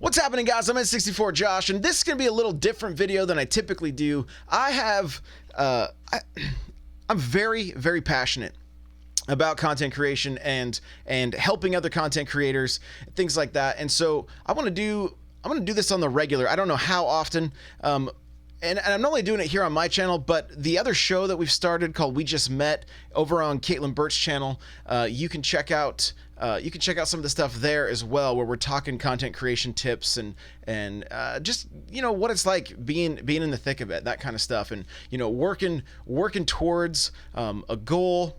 What's happening, guys? I'm N64 Josh, and this is going to be a little different video than I typically do. I'm very, very passionate about content creation and helping other content creators, things like that. And so I'm going to do this on the regular. I don't know how often. And I'm not only doing it here on my channel, but the other show that we've started called We Just Met over on Caitlin Burt's channel. You can check out some of the stuff there as well, where we're talking content creation tips and just, you know, what it's like being in the thick of it, that kind of stuff, and, you know, working towards a goal,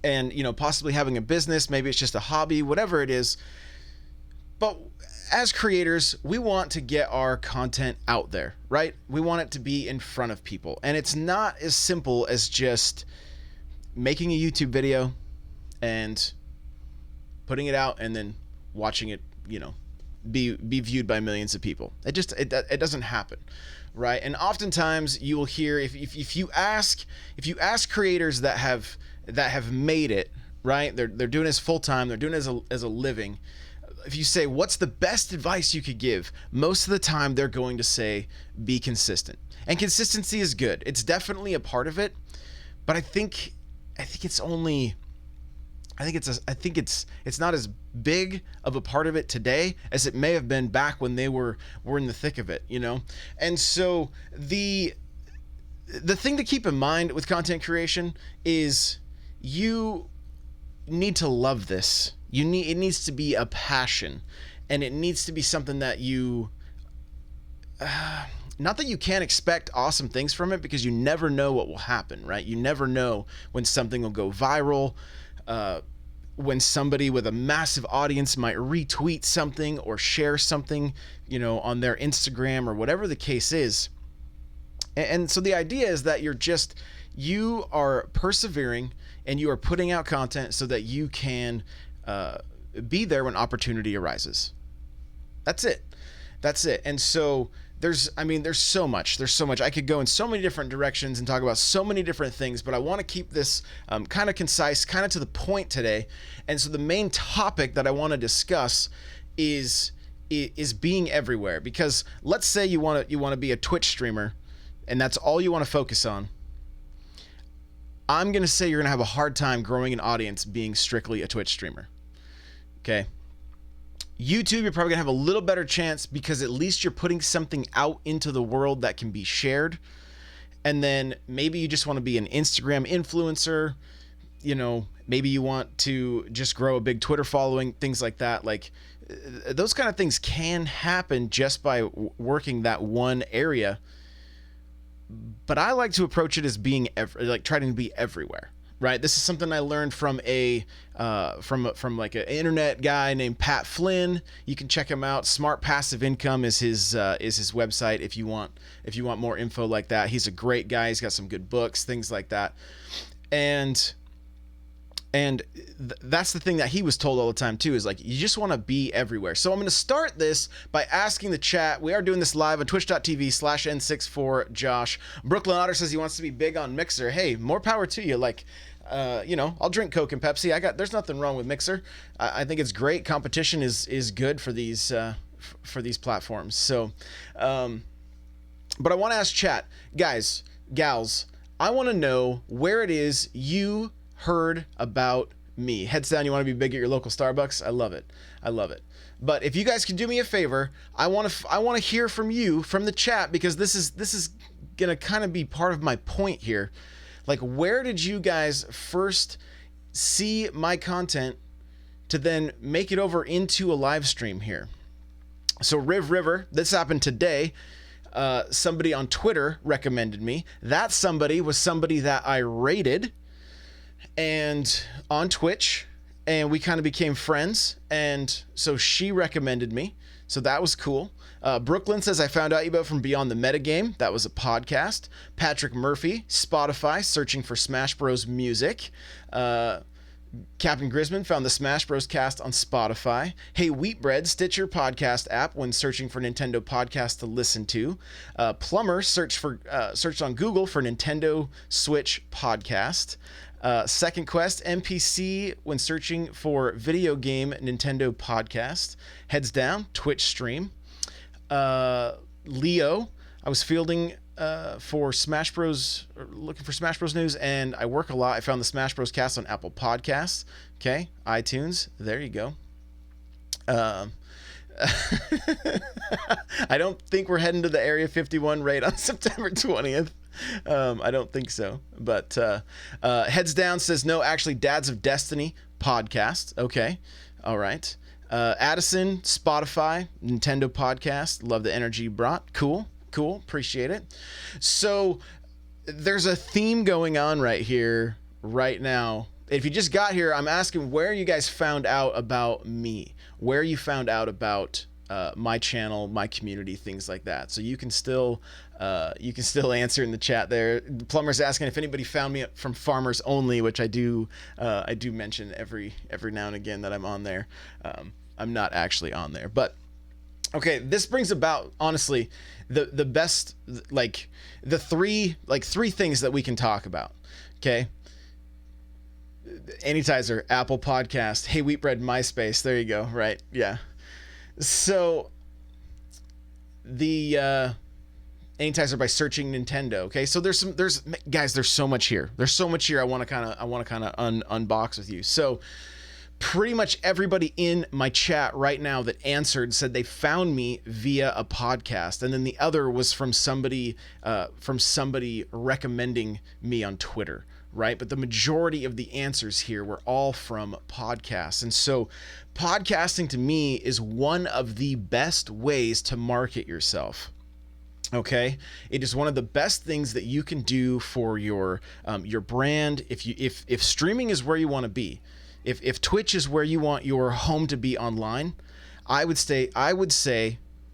and, you know, possibly having a business. Maybe it's just a hobby, whatever it is. But as creators, we want to get our content out there, right? We want it to be in front of people. And it's not as simple as just making a YouTube video and putting it out and then watching it, you know, be viewed by millions of people. It doesn't happen, right? And oftentimes you will hear, if you ask creators that have made it, right? They're doing this full time, they're doing it as a living. If you say, what's the best advice you could give? Most of the time they're going to say, be consistent. And consistency is good. It's definitely a part of it. But I think it's not as big of a part of it today as it may have been back when they were in the thick of it, you know? And so the thing to keep in mind with content creation is you need to love this. It needs to be a passion, and it needs to be something that you, not that you can't expect awesome things from it, because you never know what will happen, right? You never know when something will go viral, when somebody with a massive audience might retweet something or share something, you know, on their Instagram or whatever the case is. And so the idea is that you are persevering and you are putting out content so that you can be there when opportunity arises. That's it. And so there's so much. I could go in so many different directions and talk about so many different things, but I want to keep this kind of concise, kind of to the point today. And so the main topic that I want to discuss is being everywhere. Because let's say you want to be a Twitch streamer, and that's all you want to focus on. I'm going to say you're going to have a hard time growing an audience being strictly a Twitch streamer. Okay. YouTube, you're probably going to have a little better chance, because at least you're putting something out into the world that can be shared. And then maybe you just want to be an Instagram influencer. You know, maybe you want to just grow a big Twitter following, things like that. Like, those kind of things can happen just by working that one area. But I like to approach it as being trying to be everywhere, right? This is something I learned from from like an internet guy named Pat Flynn. You can check him out. Smart Passive Income is his website if you want more info like that. He's a great guy. He's got some good books, things like that. And that's the thing that he was told all the time too, is like, you just want to be everywhere. So I'm going to start this by asking the chat. We are doing this live on twitch.tv/N64Josh. Brooklyn Otter says he wants to be big on Mixer. Hey, more power to you. Like, you know, I'll drink Coke and Pepsi. There's nothing wrong with Mixer. I think it's great. Competition is good for these platforms. So, but I want to ask chat, guys, gals, I want to know where it is you heard about me. Heads down, you want to be big at your local Starbucks? I love it. But if you guys can do me a favor, I want to hear from you, from the chat, because this is gonna kind of be part of my point here. Like, where did you guys first see my content to then make it over into a live stream here? So Riv River, this happened today. Somebody on Twitter recommended me. That somebody was somebody that I rated and on Twitch, and we kind of became friends, and so she recommended me, so that was cool. Brooklyn says, I found out about from Beyond the Metagame. That was a podcast. Patrick Murphy, Spotify, searching for Smash Bros. Music. Captain Grisman found the Smash Bros. Cast on Spotify. Hey Wheatbread, Stitcher podcast app when searching for Nintendo podcast to listen to. Plumber searched on Google for Nintendo Switch podcast. Second quest, NPC when searching for video game Nintendo podcast. Heads down, Twitch stream. Leo, I was fielding for Smash Bros, looking for Smash Bros news, and I work a lot. I found the Smash Bros cast on Apple Podcasts. Okay, iTunes. There you go. I don't think we're heading to the Area 51 raid on September 20th. I don't think so. But Heads Down says, no, actually, Dads of Destiny podcast. Okay. All right. Addison, Spotify, Nintendo podcast. Love the energy you brought. Cool. Appreciate it. So there's a theme going on right here, right now. If you just got here, I'm asking where you guys found out about me, where you found out about my channel, my community, things like that. So you can still answer in the chat there. The Plumber's asking if anybody found me from Farmers Only, which I do mention every now and again that I'm on there. I'm not actually on there, but okay, this brings about, honestly, the best, like the three things that we can talk about. Okay. Anytizer, Apple Podcast, Hey Wheatbread, MySpace. There you go. Right. Yeah. So the Anytizer by searching Nintendo. Okay. So there's guys, there's so much here. There's so much here. I want to kind of unbox with you. So pretty much everybody in my chat right now that answered said they found me via a podcast, and then the other was from somebody recommending me on Twitter, right? But the majority of the answers here were all from podcasts. And so podcasting to me is one of the best ways to market yourself. Okay, it is one of the best things that you can do for your brand. If streaming is where you want to be, if Twitch is where you want your home to be online, I would say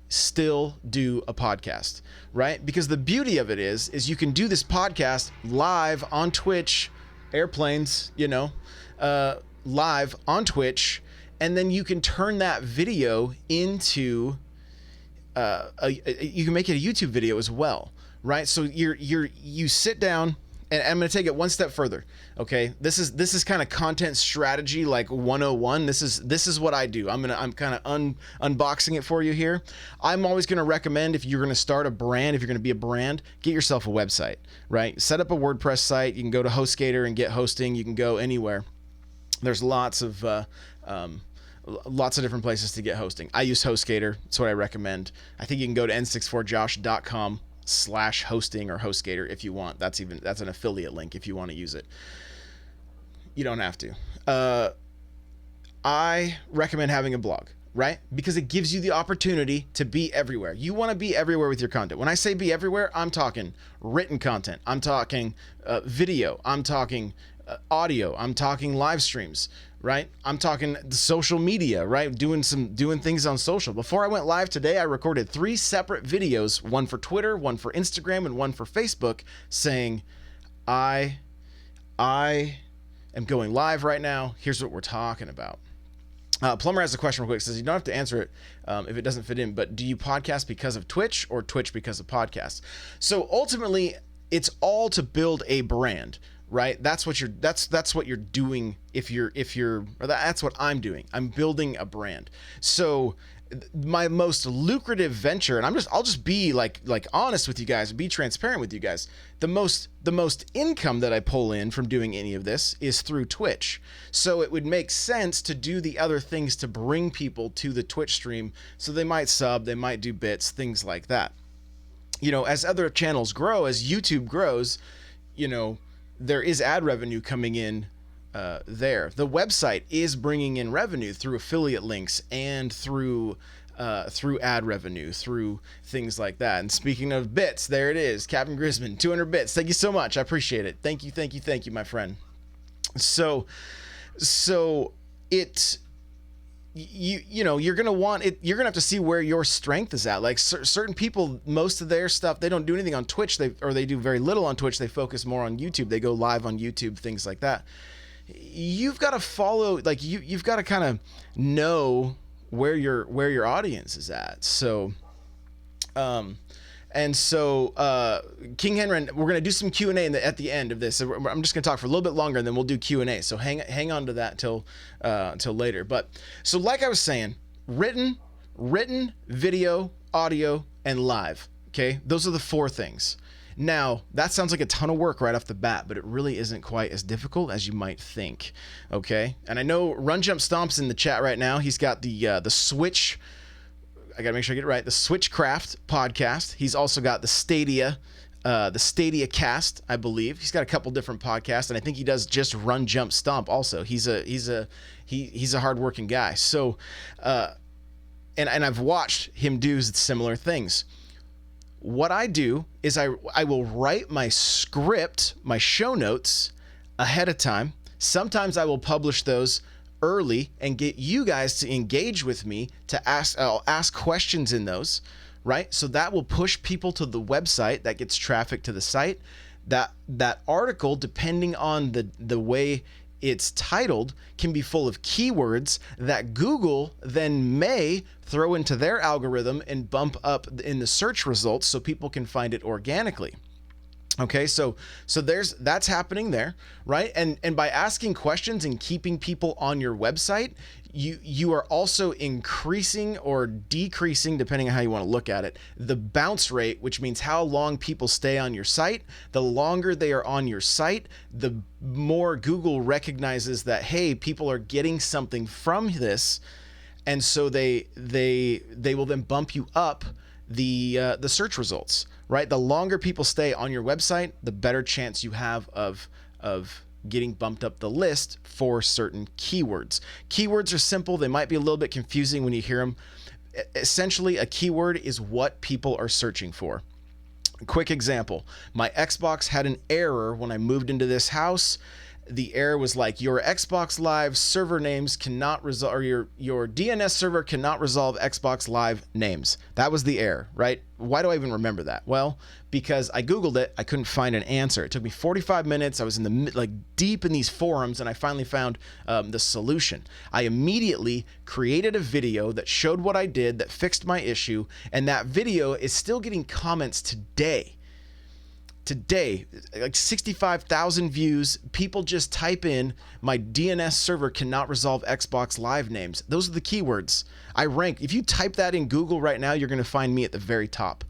still do a podcast, right? Because the beauty of it is you can do this podcast live on Twitch, airplanes, live on Twitch, and then you can turn that video into you can make it a YouTube video as well, right? So you sit down. And I'm going to take it one step further. Okay. This is kind of content strategy, like 101. This is what I do. I'm kind of unboxing it for you here. I'm always going to recommend, if you're going to start a brand, if you're going to be a brand, get yourself a website, right? Set up a WordPress site. You can go to HostGator and get hosting. You can go anywhere. There's lots of different places to get hosting. I use HostGator. That's what I recommend. I think you can go to n64josh.com/hosting or HostGator if you want. That's an affiliate link if you want to use it. You don't have to. I recommend having a blog, right? Because it gives you the opportunity to be everywhere. You want to be everywhere with your content. When I say be everywhere, I'm talking written content. I'm talking video. I'm talking audio. I'm talking live streams, right? I'm talking the social media, right? Doing things on social. Before I went live today, I recorded 3 separate videos, one for Twitter, one for Instagram, and one for Facebook, saying, I am going live right now. Here's what we're talking about. Plumber has a question real quick. Says you don't have to answer it if it doesn't fit in, but do you podcast because of Twitch or Twitch because of podcasts? So ultimately, it's all to build a brand, right? That's what you're doing. That's what I'm doing. I'm building a brand. So my most lucrative venture, and I'll just be like honest with you guys, be transparent with you guys. The most income that I pull in from doing any of this is through Twitch. So it would make sense to do the other things to bring people to the Twitch stream. So they might sub, they might do bits, things like that. As other channels grow, as YouTube grows, there is ad revenue coming in there. The website is bringing in revenue through affiliate links and through ad revenue, through things like that. And speaking of bits, there it is. Captain Grisman, 200 bits. Thank you so much. I appreciate it. Thank you, my friend. So it, you're going to want it. You're going to have to see where your strength is at. Like certain people, most of their stuff, they don't do anything on Twitch. They do very little on Twitch. They focus more on YouTube. They go live on YouTube, things like that. You've got to follow, like you've got to kind of know where your audience is at. So, And so, King Henry, we're going to do some Q&A at the end of this. So I'm just going to talk for a little bit longer, and then we'll do Q&A. So hang on to that till later. But so, like I was saying, written, video, audio, and live. Okay, those are the 4 things. Now, that sounds like a ton of work right off the bat, but it really isn't quite as difficult as you might think. Okay, and I know Run Jump Stomp's in the chat right now. He's got the Switch. I gotta make sure I get it right. The Switchcraft podcast. He's also got the Stadia Cast, I believe. He's got a couple different podcasts, and I think he does just Run Jump Stomp. Also, he's a hardworking guy. So, and I've watched him do similar things. What I do is I will write my script, my show notes ahead of time. Sometimes I will publish those early and get you guys to engage with me to I'll ask questions in those, right? So that will push people to the website, that gets traffic to the site. That article, depending on the way it's titled, can be full of keywords that Google then may throw into their algorithm and bump up in the search results so people can find it organically. Okay, so that's happening there, right? And by asking questions and keeping people on your website, you are also increasing or decreasing, depending on how you want to look at it, the bounce rate, which means how long people stay on your site. The longer they are on your site, the more Google recognizes that, hey, people are getting something from this, and so they will then bump you up the search results, right? The longer people stay on your website, the better chance you have of getting bumped up the list for certain keywords. Keywords are simple. They might be a little bit confusing when you hear them. Essentially, a keyword is what people are searching for. A quick example. My Xbox had an error when I moved into this house. The error was like, your Xbox Live server names cannot resolve, or your DNS server cannot resolve Xbox Live names. That was the error, right? Why do I even remember that? Well, because I Googled it, I couldn't find an answer. It took me 45 minutes. I was in the deep in these forums, and I finally found the solution. I immediately created a video that showed what I did, that fixed my issue, and that video is still getting comments today. Like 65,000 views. People just type in, my DNS server cannot resolve Xbox Live names. Those are the keywords. I rank. If you type that in Google right now, you're going to find me at the very top.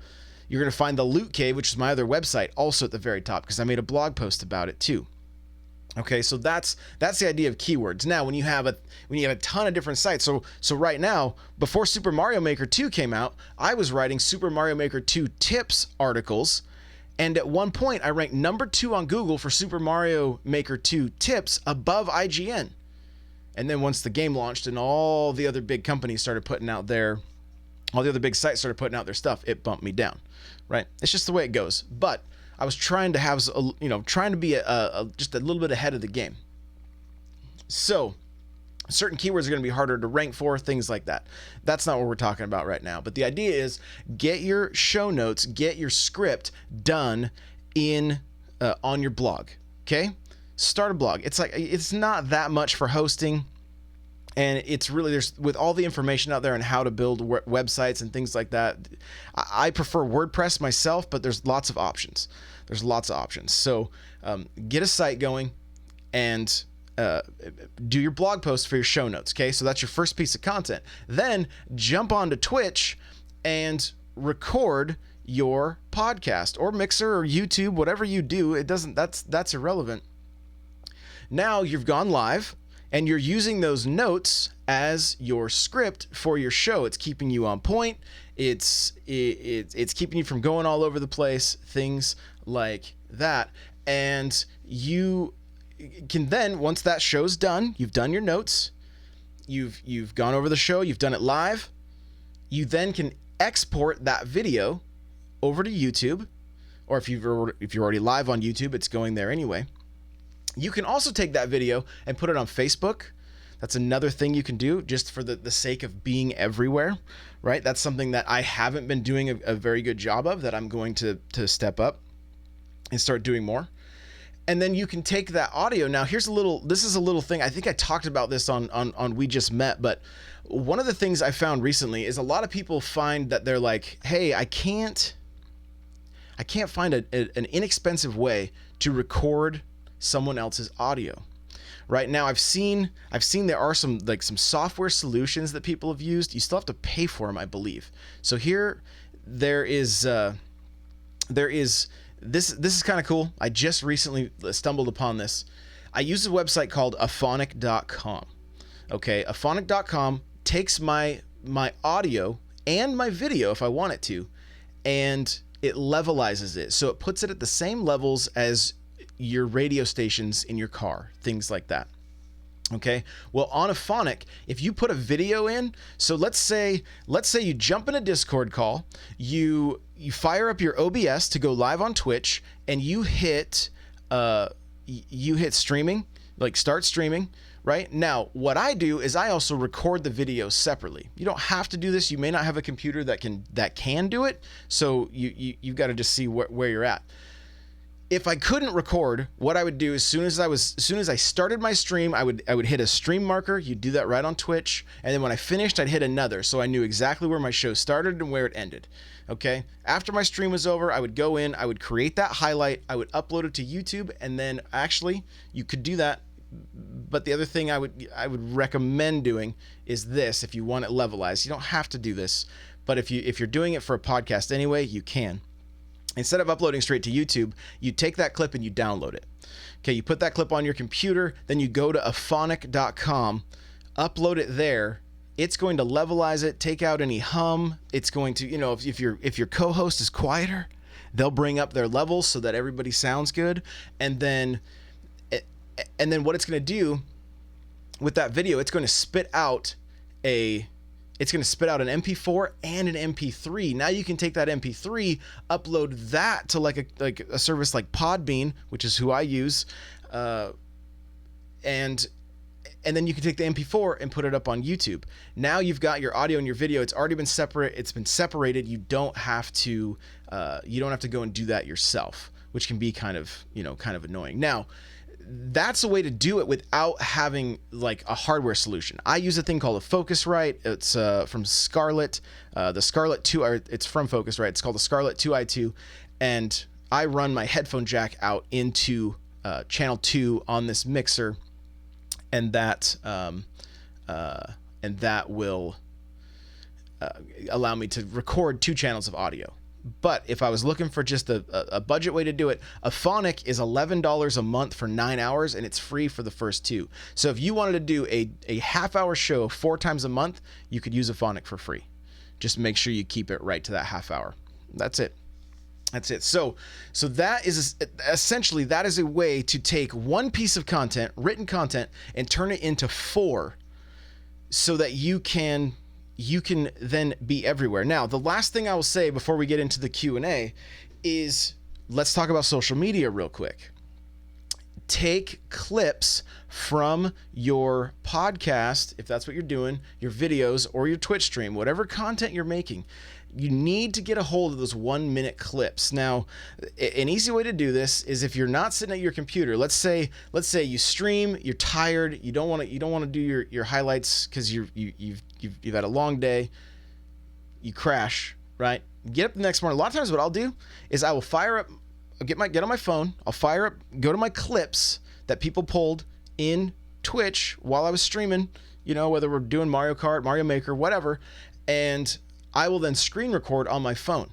You're going to find the Loot Cave, which is my other website, also at the very top, because I made a blog post about it too. Okay, so that's the idea of keywords. Now, when you have a ton of different sites, so right now, before Super Mario Maker 2 came out, I was writing Super Mario Maker 2 tips articles. And at one point, I ranked number 2 on Google for Super Mario Maker 2 tips above IGN. And then once the game launched and all the other big companies started putting out all the other big sites started putting out their stuff, it bumped me down, right? It's just the way it goes. But I was trying to have, trying to be just a little bit ahead of the game. So certain keywords are going to be harder to rank for, things like that. That's not what we're talking about right now. But the idea is get your show notes, get your script done on your blog. Okay? Start a blog. It's not that much for hosting. And it's really, with all the information out there on how to build websites and things like that, I prefer WordPress myself, but there's lots of options. So get a site going and do your blog post for your show notes. Okay, so that's your first piece of content. Then jump onto Twitch and record your podcast or Mixer or YouTube, whatever you do. That's irrelevant. Now you've gone live and you're using those notes as your script for your show. It's keeping you on point. It's keeping you from going all over the place, things like that. And you can then, once that show's done, you've done your notes, you've gone over the show, you've done it live, you then can export that video over to YouTube, or if you're already live on YouTube, it's going there anyway. You can also take that video and put it on Facebook. That's another thing you can do, just for the sake of being everywhere, right? That's something that I haven't been doing a very good job of, that I'm going to step up and start doing more. And then you can take that audio. Now, this is a little thing. I think I talked about this on We Just Met, but one of the things I found recently is a lot of people find that they're like, hey, I can't I can't find an inexpensive way to record someone else's audio. Right now, I've seen there are some software solutions that people have used. You still have to pay for them, I believe. So here, there is this is kind of cool. I just recently stumbled upon this. I use a website called Auphonic.com. Okay, Auphonic.com takes my audio and my video if I want it to, and it levelizes it. So it puts it at the same levels as your radio stations in your car, things like that. Okay, well, on Auphonic, if you put a video in, so let's say you jump in a Discord call, you fire up your OBS to go live on Twitch, and you hit streaming, like start streaming. Right now, what I do is I also record the video separately. You don't have to do this. You may not have a computer that can do it, so you've got to just see where you're at. If I couldn't record, what I would do as soon as I started my stream, I would hit a stream marker. You do that right on Twitch, and then when I finished, I'd hit another, so I knew exactly where my show started and where it ended. Okay. After my stream was over, I would go in, I would create that highlight, I would upload it to YouTube, and then actually you could do that. But the other thing I would recommend doing is this. If you want it levelized, you don't have to do this, but if you're doing it for a podcast anyway, you can. Instead of uploading straight to YouTube, you take that clip and you download it. Okay, you put that clip on your computer, then you go to Auphonic.com, upload it there. It's going to levelize it, take out any hum. It's going to, if your co-host is quieter, they'll bring up their levels so that everybody sounds good, and then what it's going to do with that video, it's going to spit out an MP4 and an MP3. Now you can take that MP3, upload that to like a service like Podbean, which is who I use, and then you can take the MP4 and put it up on YouTube. Now you've got your audio and your video. It's already been separate. It's been separated. You don't have to go and do that yourself, which can be kind of annoying. Now, that's a way to do it without having like a hardware solution. I use a thing called a Focusrite. It's from Scarlett, the Scarlett 2. It's from Focusrite. It's called the Scarlett 2i2, and I run my headphone jack out into channel 2 on this mixer, and that will allow me to record 2 channels of audio. But if I was looking for just a budget way to do it, Auphonic is $11 a month for 9 hours, and it's free for the first 2. So if you wanted to do a half-hour show 4 times a month, you could use Auphonic for free. Just make sure you keep it right to that half hour. That's it. So that is essentially a way to take one piece of content, written content, and turn it into 4, so that you can then be everywhere. Now, the last thing I will say before we get into the Q&A is let's talk about social media real quick. Take clips from your podcast, if that's what you're doing, your videos, or your Twitch stream, whatever content you're making. You need to get a hold of those 1-minute clips. Now, an easy way to do this is if you're not sitting at your computer. Let's say you stream, you're tired, you don't want to do your highlights because you've had a long day. You crash, right? Get up the next morning. A lot of times, what I'll do is I will get on my phone. I'll fire up, go to my clips that people pulled in Twitch while I was streaming. Whether we're doing Mario Kart, Mario Maker, whatever, and I will then screen record on my phone.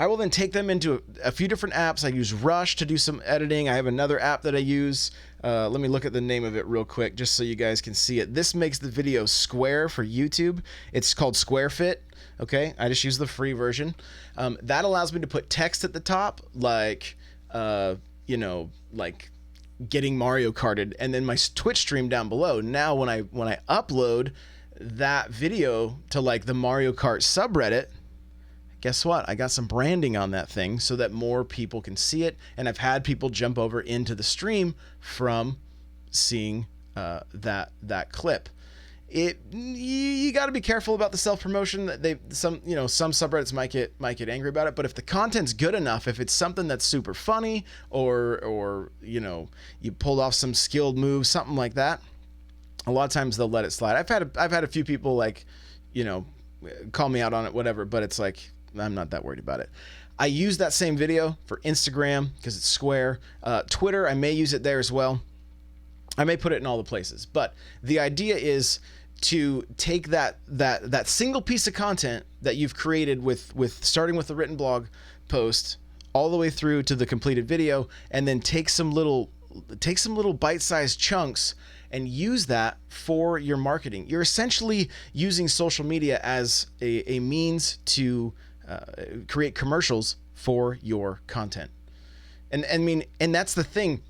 I will then take them into a few different apps. I use Rush to do some editing. I have another app that I use. Let me look at the name of it real quick just so you guys can see it. This makes the video square for YouTube. It's called SquareFit. Okay, I just use the free version. That allows me to put text at the top, like getting Mario Karted, and then my Twitch stream down below. Now when I upload that video to like the Mario Kart subreddit, guess what? I got some branding on that thing so that more people can see it, and I've had people jump over into the stream from seeing that clip. You got to be careful about the self-promotion. Some subreddits might get angry about it, but if the content's good enough, if it's something that's super funny, or you pulled off some skilled move, something like that, a lot of times they'll let it slide. I've had a few people call me out on it, whatever, but it's like I'm not that worried about it. I use that same video for Instagram because it's square. Twitter, I may use it there as well. I may put it in all the places, but the idea is to take that single piece of content that you've created with starting with the written blog post all the way through to the completed video, and then take some little bite-sized chunks and use that for your marketing. You're essentially using social media as a means to create commercials for your content. And I mean, and that's the thing.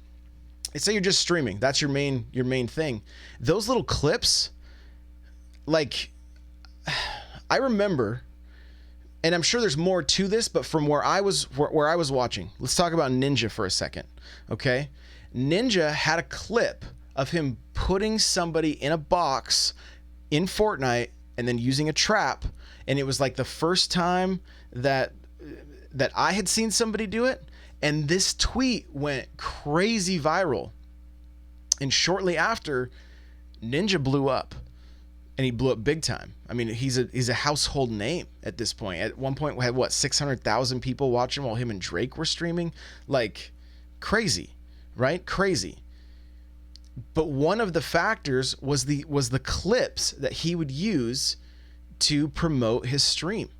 Say you're just streaming. That's your main thing. Those little clips, like, I remember, and I'm sure there's more to this, but from where I was watching, let's talk about Ninja for a second. Okay? Ninja had a clip of him putting somebody in a box in Fortnite and then using a trap, and it was like the first time that I had seen somebody do it, and this tweet went crazy viral. And shortly after, Ninja blew up, and he blew up big time. I mean, he's a household name at this point. At one point, we had 600,000 people watching while him and Drake were streaming, like crazy, right? Crazy. But one of the factors was the clips that he would use to promote his stream.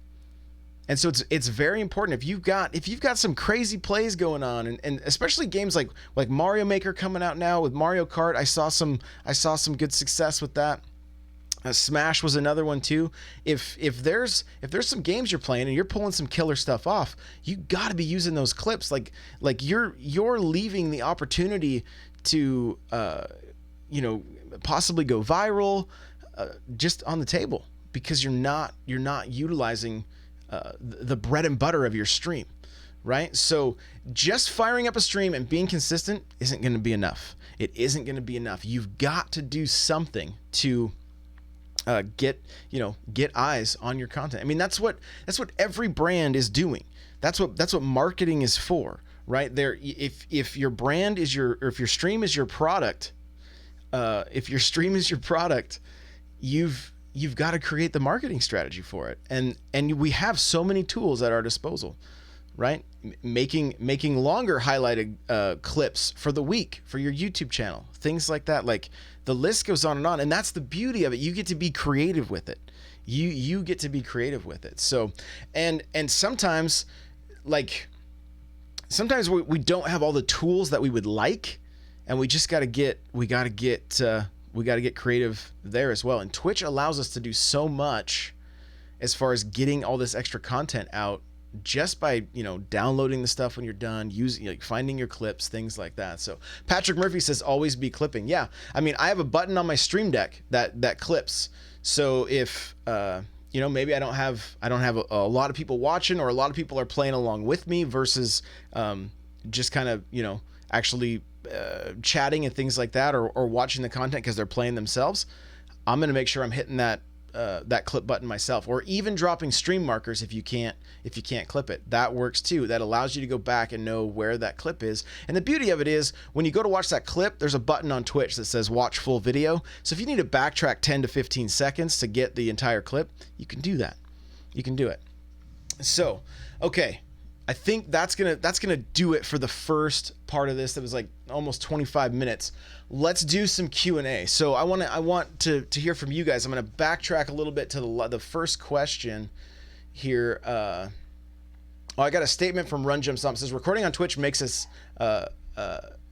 And so it's very important if you've got some crazy plays going on, and especially games like Mario Maker coming out now with Mario Kart. I saw some good success with that. Smash was another one too. If there's some games you're playing and you're pulling some killer stuff off, you got to be using those clips. Like you're leaving the opportunity to possibly go viral just on the table, because you're not utilizing the bread and butter of your stream, right? So just firing up a stream and being consistent isn't going to be enough. It isn't going to be enough. You've got to do something to get eyes on your content. I mean, that's what every brand is doing. That's what marketing is for, right? There, if your brand is if your stream is your product, you've got to create the marketing strategy for it. And we have so many tools at our disposal, right? Making longer highlighted clips for the week for your YouTube channel, things like that. Like, the list goes on, and that's the beauty of it. You get to be creative with it. You get to be creative with it. So, and sometimes we don't have all the tools that we would like, and we just got to get creative there as well. And Twitch allows us to do so much as far as getting all this extra content out just by, downloading the stuff when you're done, using, finding your clips, things like that. So Patrick Murphy says, always be clipping. Yeah. I mean, I have a button on my Stream Deck that clips. So if, maybe I don't have a lot of people watching, or a lot of people are playing along with me versus just kind of, actually chatting and things like that, or watching the content because they're playing themselves, I'm going to make sure I'm hitting that clip button myself, or even dropping stream markers if you can't clip it. That works too. That allows you to go back and know where that clip is. And the beauty of it is, when you go to watch that clip, there's a button on Twitch that says watch full video. So if you need to backtrack 10 to 15 seconds to get the entire clip, you can do that. You can do it. So, okay. I think that's gonna do it for the first part of this. That was like almost 25 minutes. Let's do some Q&A. So I want to hear from you guys. I'm gonna backtrack a little bit to the first question here. I got a statement from Run Jump Stomp. It says, recording on Twitch makes it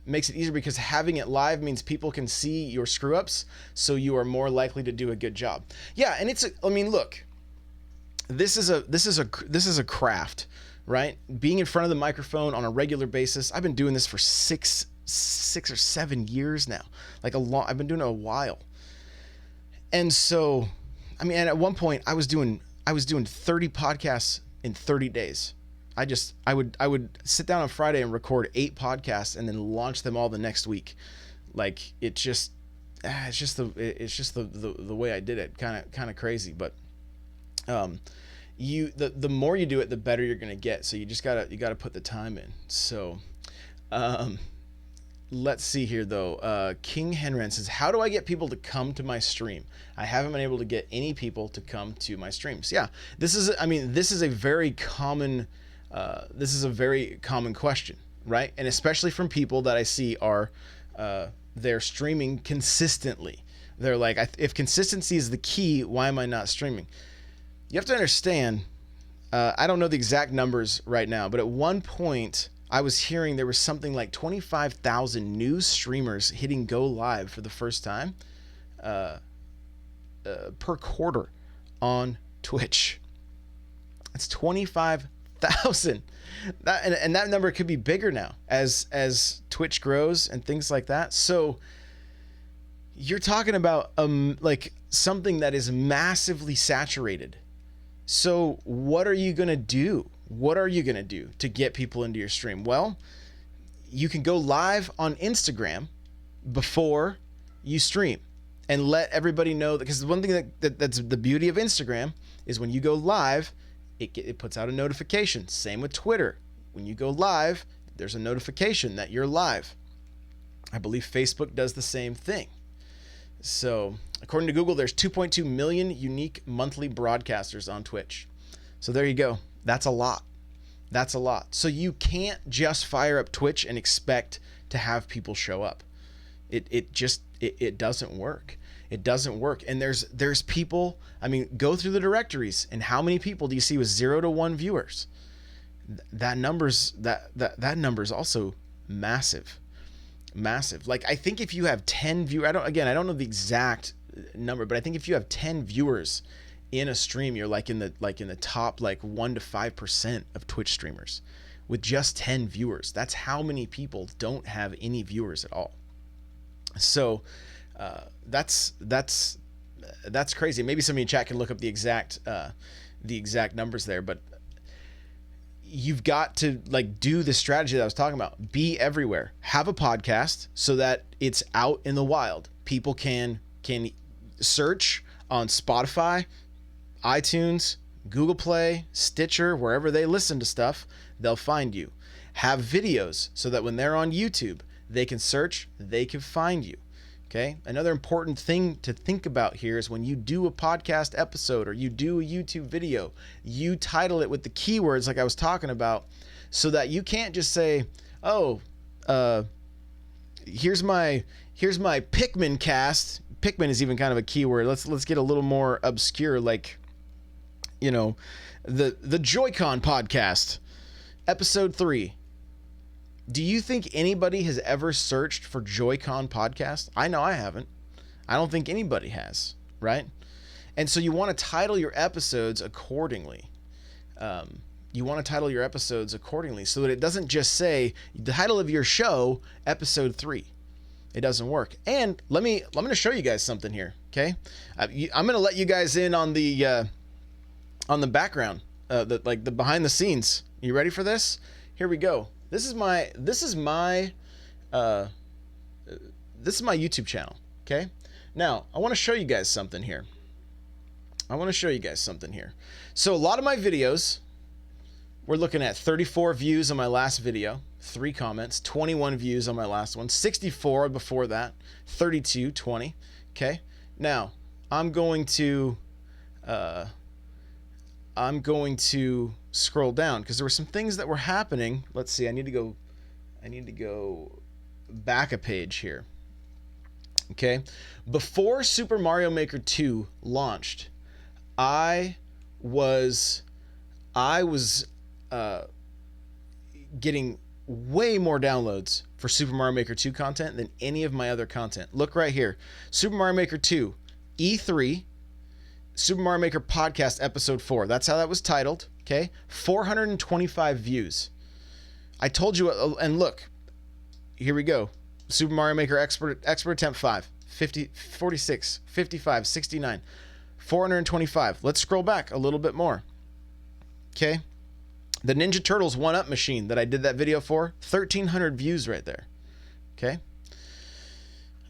easier because having it live means people can see your screw ups, so you are more likely to do a good job. Yeah, and look, this is a craft. Right? Being in front of the microphone on a regular basis. I've been doing this for six or 7 years now. I've been doing it a while. And so, I mean, and at one point I was doing 30 podcasts in 30 days. I would sit down on Friday and record 8 podcasts and then launch them all the next week. Like, it's just the way I did it. Kind of crazy, but the more you do it, the better you're gonna get. So you gotta put the time in. So let's see here though. King Henren says, how do I get people to come to my stream? I haven't been able to get any people to come to my streams. Yeah, this is a very common This is a very common question, right? And especially from people that I see are they're streaming consistently. They're like, if consistency is the key, why am I not streaming? You have to understand, I don't know the exact numbers right now, but at one point I was hearing there was something like 25,000 new streamers hitting go live for the first time per quarter on Twitch. It's 25,000. And that number could be bigger now as Twitch grows and things like that. So you're talking about like something that is massively saturated. So what are you going to do? What are you going to do to get people into your stream? Well, you can go live on Instagram before you stream and let everybody know, because one thing that's the beauty of Instagram is when you go live, it puts out a notification. Same with Twitter. When you go live, there's a notification that you're live. I believe Facebook does the same thing. So according to Google, there's 2.2 million unique monthly broadcasters on Twitch. So there you go. That's a lot. That's a lot. So you can't just fire up Twitch and expect to have people show up. It doesn't work. It doesn't work. And there's people, I mean, go through the directories and how many people do you see with 0 to 1 viewers? That number's also massive. Massive. Like, I think if you have 10 viewers, I don't know the exact number, but I think if you have 10 viewers in a stream, you're like in the top 1 to 5% of Twitch streamers with just 10 viewers. That's how many people don't have any viewers at all. So that's crazy. Maybe somebody in chat can look up the exact numbers there, but you've got to do the strategy that I was talking about. Be everywhere. Have a podcast so that it's out in the wild. People can search on Spotify, iTunes, Google Play, Stitcher, wherever they listen to stuff, they'll find you. Have videos so that when they're on YouTube, they can search, they can find you. Okay. Another important thing to think about here is when you do a podcast episode or you do a YouTube video, you title it with the keywords like I was talking about, so that you can't just say, oh, here's my Pikmin cast. Pikmin is even kind of a keyword. Let's get a little more obscure, like, the Joy-Con podcast, episode 3. Do you think anybody has ever searched for Joy-Con podcast? I know I haven't. I don't think anybody has, right? And so you want to title your episodes accordingly. So that it doesn't just say the title of your show, episode 3. It doesn't work. And let me show you guys something here, okay? I'm going to let you guys in on the background, the behind the scenes. You ready for this? Here we go. This is my YouTube channel, okay? Now, I want to show you guys something here. So a lot of my videos, we're looking at 34 views on my last video, 3 comments, 21 views on my last one, 64 before that, 32, 20, okay? Now, I'm going to scroll down because there were some things that were happening. Let's see. I need to go back a page here. Okay. Before Super Mario Maker 2 launched, I was getting way more downloads for Super Mario Maker 2 content than any of my other content. Look right here. Super Mario Maker 2 E3 Super Mario Maker podcast episode 4. That's how that was titled. Okay. 425 views. I told you, and look, here we go. Super Mario Maker expert attempt 5, 50, 46, 55, 69, 425. Let's scroll back a little bit more. Okay. The Ninja Turtles 1-Up machine that I did that video for, 1,300 views right there. Okay.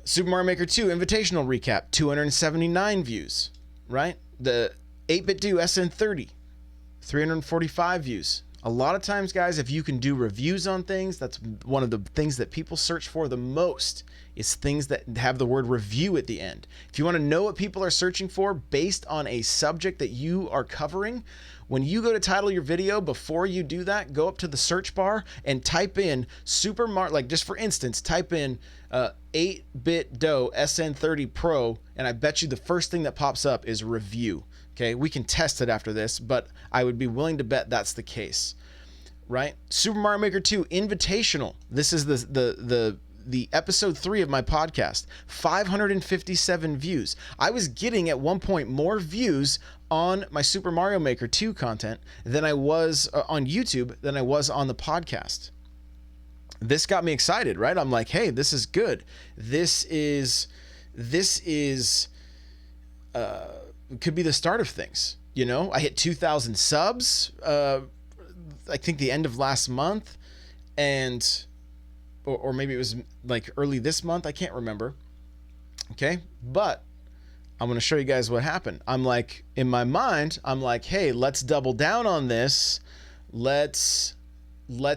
Super Mario Maker 2 Invitational Recap, 279 views. Right? The 8BitDo SN30, 345 views. A lot of times, guys, if you can do reviews on things, that's one of the things that people search for the most, is things that have the word review at the end. If you want to know what people are searching for based on a subject that you are covering, when you go to title your video, before you do that, go up to the search bar and type in Super Mario, like just for instance, type in 8BitDo SN30 Pro, and I bet you the first thing that pops up is review. Okay, we can test it after this, but I would be willing to bet that's the case, right? Super Mario Maker 2 Invitational. This is the episode 3 of my podcast. 557 views. I was getting at one point more views on my Super Mario Maker 2 content than I was on YouTube than I was on the podcast. This got me excited, right? I'm like, hey, this is good. This is could be the start of things. You know, I hit 2,000 subs, I think the end of last month, and or maybe it was like early this month. I can't remember. Okay. But I'm going to show you guys what happened. I'm like, in my mind, I'm like, hey, let's double down on this. Let's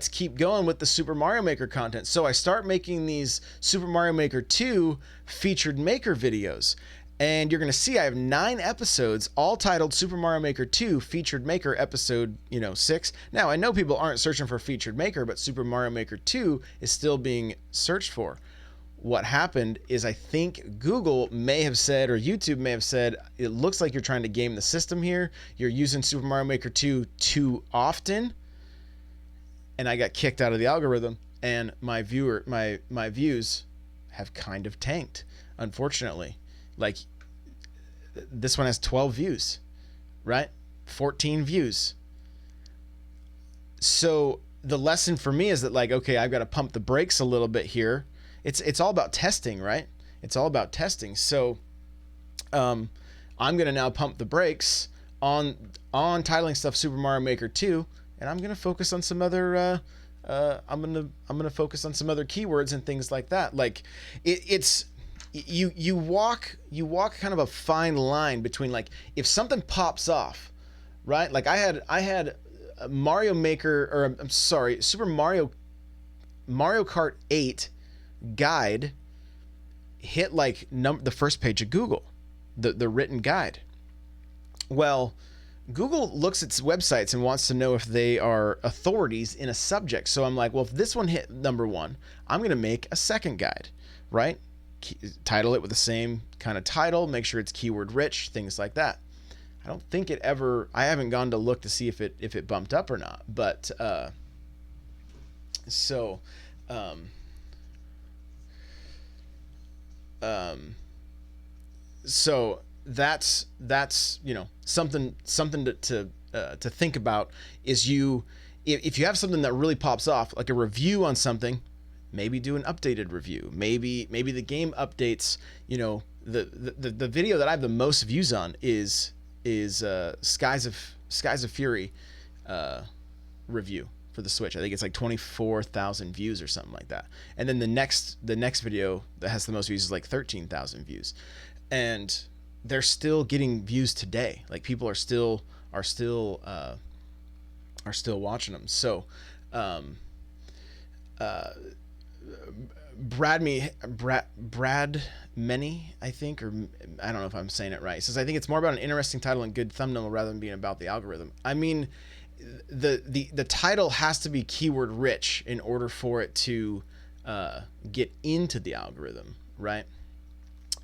keep going with the Super Mario Maker content. So I start making these Super Mario Maker 2 featured maker videos. And you're going to see I have 9 episodes, all titled Super Mario Maker 2 Featured Maker Episode, 6. Now, I know people aren't searching for Featured Maker, but Super Mario Maker 2 is still being searched for. What happened is I think Google may have said, or YouTube may have said, it looks like you're trying to game the system here. You're using Super Mario Maker 2 too often. And I got kicked out of the algorithm, and my views have kind of tanked, unfortunately. Like, this one has 12 views, right? 14 views. So the lesson for me is that, like, okay, I've got to pump the brakes a little bit here. It's all about testing, right? It's all about testing. So I'm going to now pump the brakes on titling stuff Super Mario Maker 2, and I'm going to focus on some other I'm going to focus on some other keywords and things like that. Like, it's you walk kind of a fine line between, like, if something pops off, right? Like I had a Mario Maker, or I'm sorry, Super Mario Kart 8 guide hit like the first page of Google, the written guide. Well, Google looks at websites and wants to know if they are authorities in a subject. So I'm like, well, if this one hit number 1, I'm going to make a second guide, right? Title it with the same kind of title, make sure it's keyword rich, things like that. I don't think I haven't gone to look to see if it bumped up or not, but so that's something to think about is if you have something that really pops off, like a review on something, maybe do an updated review. Maybe the game updates. The video that I have the most views on is Skies of Fury review for the Switch. I think it's like 24,000 views or something like that. And then the next video that has the most views is like 13,000 views, and they're still getting views today. Like, people are still watching them. So Brad Many, I think, or I don't know if I'm saying it right, says, I think it's more about an interesting title and good thumbnail rather than being about the algorithm. I mean, the title has to be keyword rich in order for it to get into the algorithm, right?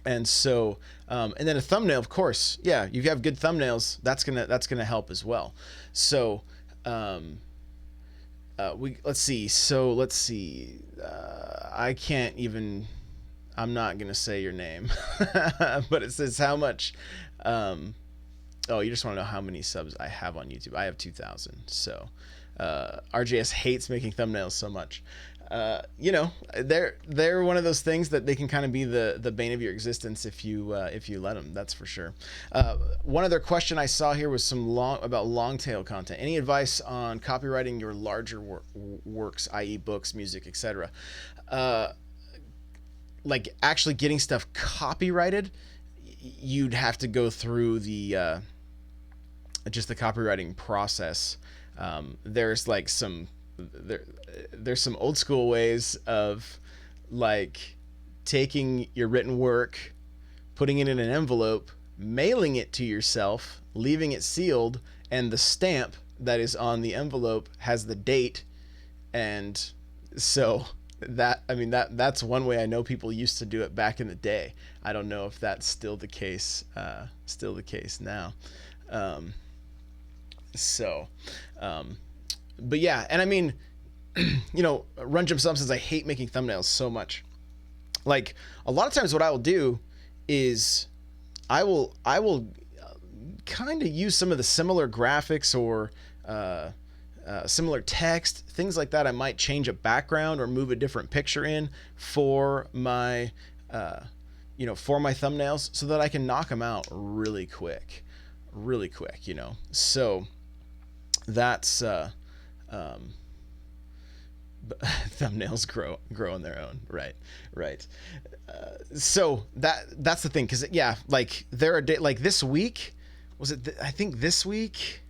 And so, and then a thumbnail, of course, yeah, you have good thumbnails, that's gonna help as well. So, let's see. I'm not gonna say your name, but it says how much. Oh, you just want to know how many subs I have on YouTube? I have 2,000. So, RJS hates making thumbnails so much. They're one of those things that they can kind of be the bane of your existence if you let them. That's for sure. One other question I saw here was about long tail content. Any advice on copywriting your larger works, i.e., books, music, etc.? Like actually getting stuff copyrighted, you'd have to go through the copywriting process. There's like there's some old school ways of like taking your written work, putting it in an envelope, mailing it to yourself, leaving it sealed, and the stamp that is on the envelope has the date. And so that's one way I know people used to do it back in the day. I don't know if that's still the case now. Um, so, but yeah, and I mean, Run Jump Stump says I hate making thumbnails so much. Like a lot of times what I will do is I will kind of use some of the similar graphics or similar text, things like that. I might change a background or move a different picture in for my for my thumbnails so that I can knock them out really quick. So that's thumbnails grow on their own, right. So that's the thing, because yeah, like there are like this week, was it I think this week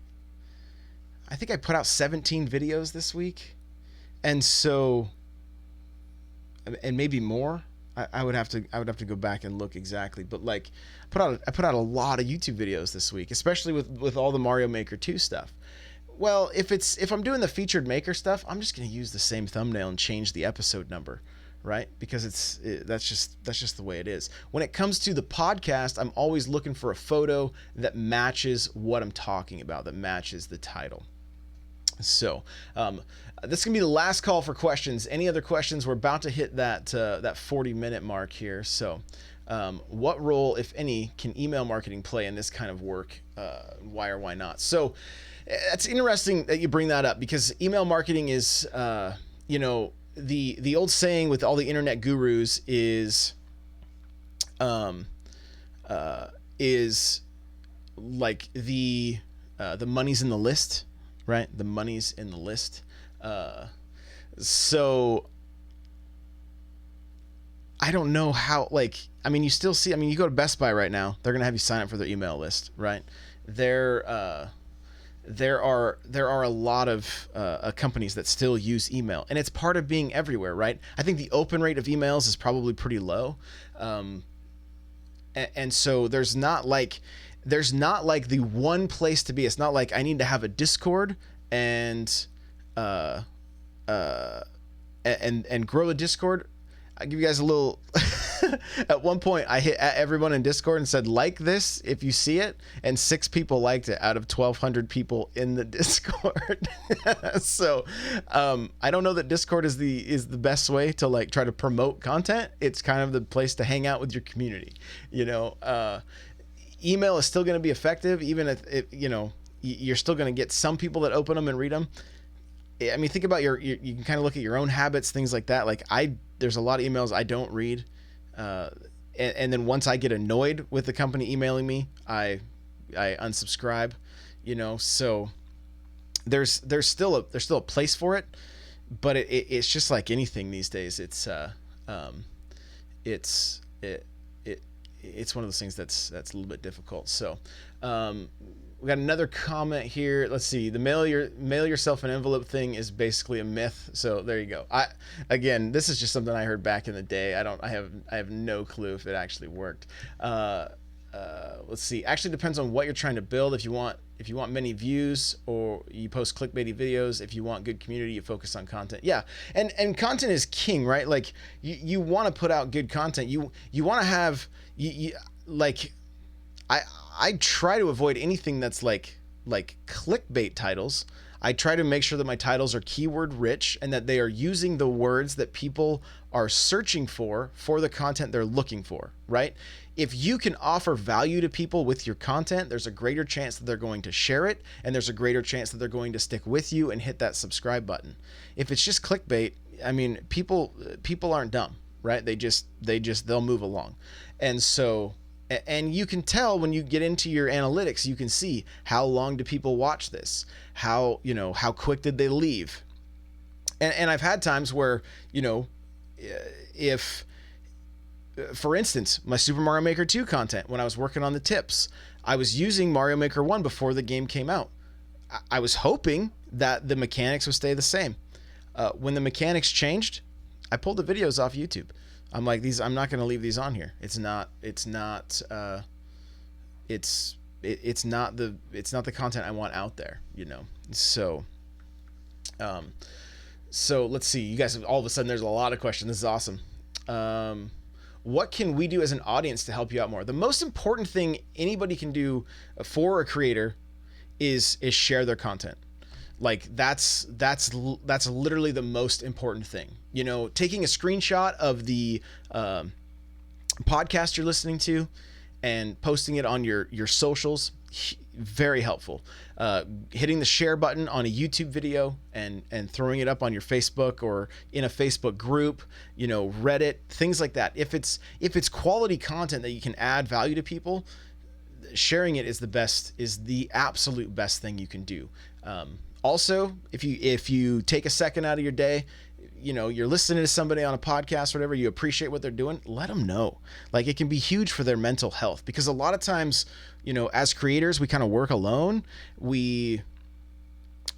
I think I put out 17 videos this week, and so, and maybe more. I would have to go back and look exactly, but like I put out a lot of YouTube videos this week, especially with all the Mario Maker 2 stuff. Well, if I'm doing the featured maker stuff, I'm just going to use the same thumbnail and change the episode number, right? Because that's just the way it is. When it comes to the podcast, I'm always looking for a photo that matches what I'm talking about, that matches the title. So this is gonna be the last call for questions. Any other questions? We're about to hit that 40-minute mark here. So what role, if any, can email marketing play in this kind of work? Why or why not? So it's interesting that you bring that up, because email marketing is the old saying with all the internet gurus is like the money's in the list. Right? The money's in the list. So I don't know how, you still see, you go to Best Buy right now, they're going to have you sign up for their email list, right? There are a lot of companies that still use email, and it's part of being everywhere, right? I think the open rate of emails is probably pretty low. And so there's not like the one place to be. It's not like I need to have a Discord and grow a Discord. I'll give you guys a little at one point I hit everyone in Discord and said, like this if you see it, and 6 people liked it out of 1,200 people in the Discord. So I don't know that Discord is the best way to try to promote content. It's kind of the place to hang out with your community. Email is still going to be effective, even if you're still going to get some people that open them and read them. I mean, think about you can kind of look at your own habits, things like that. There's a lot of emails I don't read. And then once I get annoyed with the company emailing me, I unsubscribe, so there's still a place for it, but it's just like anything these days. It's one of those things that's a little bit difficult. So, we got another comment here. Let's see. The mail yourself an envelope thing is basically a myth. So there you go. Again, this is just something I heard back in the day. I have no clue if it actually worked. Let's see. Actually depends on what you're trying to build. If you want many views, or you post clickbaity videos. If you want good community, you focus on content. Yeah. And content is king, right? Like you want to put out good content. You want to have, I try to avoid anything that's like clickbait titles. I try to make sure that my titles are keyword rich and that they are using the words that people are searching for the content they're looking for, right? If you can offer value to people with your content, there's a greater chance that they're going to share it, and there's a greater chance that they're going to stick with you and hit that subscribe button. If it's just clickbait, people aren't dumb, right? They'll move along. And so, and you can tell when you get into your analytics, you can see how long do people watch this? How quick did they leave? And I've had times where, if, for instance, my Super Mario Maker 2 content, when I was working on the tips, I was using Mario Maker 1 before the game came out. I was hoping that the mechanics would stay the same. When the mechanics changed, I pulled the videos off YouTube. I'm like, I'm not going to leave these on here. it's not the content I want out there, you know. So so let's see, you guys, all of a sudden there's a lot of questions. This is awesome. What can we do as an audience to help you out more? The most important thing anybody can do for a creator is share their content. Like that's literally the most important thing. You know, taking a screenshot of the podcast you're listening to and posting it on your socials, very helpful. Hitting the share button on a YouTube video and throwing it up on your Facebook or in a Facebook group, you know, Reddit, things like that. If it's quality content that you can add value to people, sharing it is the absolute best thing you can do. Also, if you take a second out of your day, you know, you're listening to somebody on a podcast or whatever, you appreciate what they're doing, let them know. Like, it can be huge for their mental health, because a lot of times, you know, as creators, we kind of work alone. We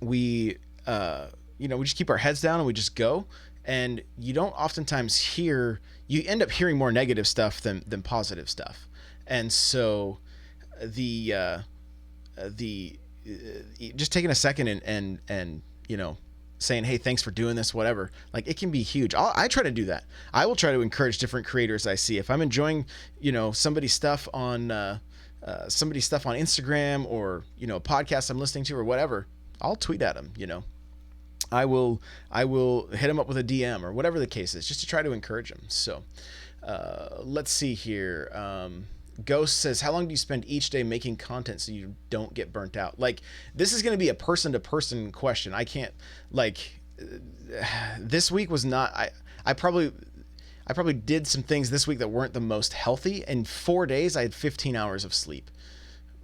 you know, we just keep our heads down and we just go. And you don't oftentimes you end up hearing more negative stuff than positive stuff. And so just taking a second and you know, saying, hey, thanks for doing this, whatever, like, it can be huge. I try to do that. I will try to encourage different creators I see. If I'm enjoying, you know, somebody's stuff on Instagram, or, you know, a podcast I'm listening to or whatever, I'll tweet at them, you know. I will hit them up with a DM or whatever the case is, just to try to encourage them. So let's see here. Ghost says, how long do you spend each day making content so you don't get burnt out? Like, this is going to be a person-to-person question. I can't, like, this week was not, I probably did some things this week that weren't the most healthy. In 4 days, I had 15 hours of sleep,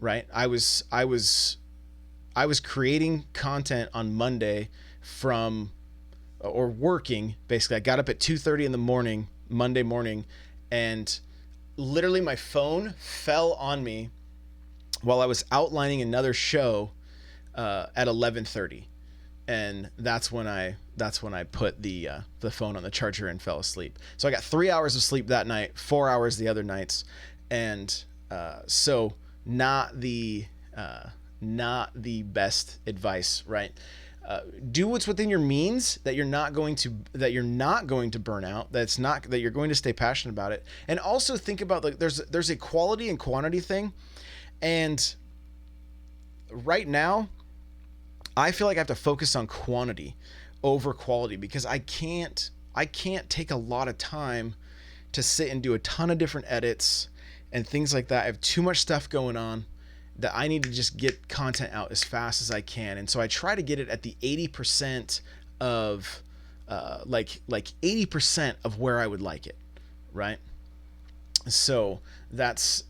right? I was creating content on Monday or working, basically. I got up at 2:30 in the morning, Monday morning, and literally my phone fell on me while I was outlining another show at 11:30, and that's when I put the phone on the charger and fell asleep. So I got 3 hours of sleep that night, 4 hours the other nights, and so not the best advice, right? Do what's within your means, that you're not going to burn out, that you're going to stay passionate about it. And also think about, like, there's a quality and quantity thing. And right now, I feel like I have to focus on quantity over quality, because I can't take a lot of time to sit and do a ton of different edits and things like that. I have too much stuff going on that I need to just get content out as fast as I can. And so I try to get it at the 80% of like 80% of where I would like it, right? So that's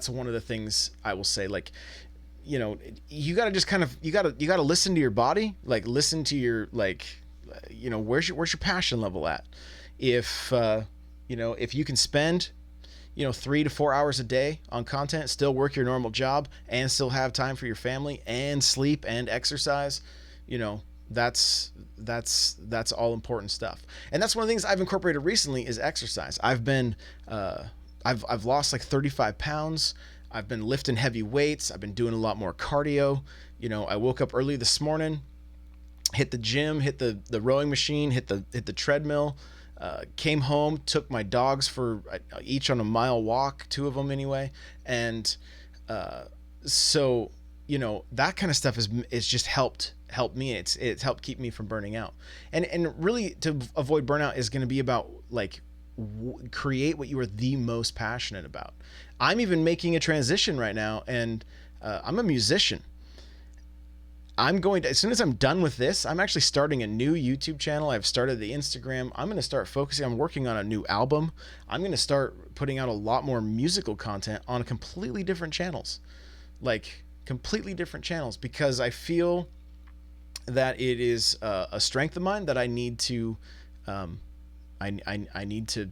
one of the things I will say. Like, you know, you got to just kind of, you got to listen to your body, like, listen to your, like, you know, where's your passion level at? If you know, if you can spend, you know, 3 to 4 hours a day on content, still work your normal job, and still have time for your family and sleep and exercise, you know, that's all important stuff. And that's one of the things I've incorporated recently is exercise. I've been, I've lost like 35 pounds. I've been lifting heavy weights. I've been doing a lot more cardio. You know, I woke up early this morning, hit the gym, hit the rowing machine, hit the treadmill, came home, took my dogs for each on a mile walk, 2 of them anyway. And so, you know, that kind of stuff is just helped me. It's helped keep me from burning out. And really, to avoid burnout is going to be about, like, create what you are the most passionate about. I'm even making a transition right now, and I'm a musician. I'm going to, as soon as I'm done with this, I'm actually starting a new YouTube channel. I've started the Instagram. I'm going to start focusing. I'm working on a new album. I'm going to start putting out a lot more musical content on completely different channels, like completely different channels, because I feel that it is a strength of mine that I need to, I need to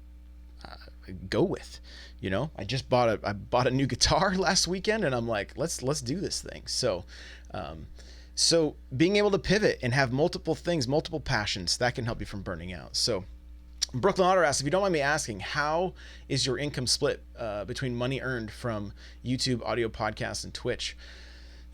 go with. You know, I bought a new guitar last weekend, and I'm like, let's do this thing. So being able to pivot and have multiple things, multiple passions, that can help you from burning out. So Brooklyn Otter asks, if you don't mind me asking, how is your income split between money earned from YouTube, audio podcasts, and Twitch?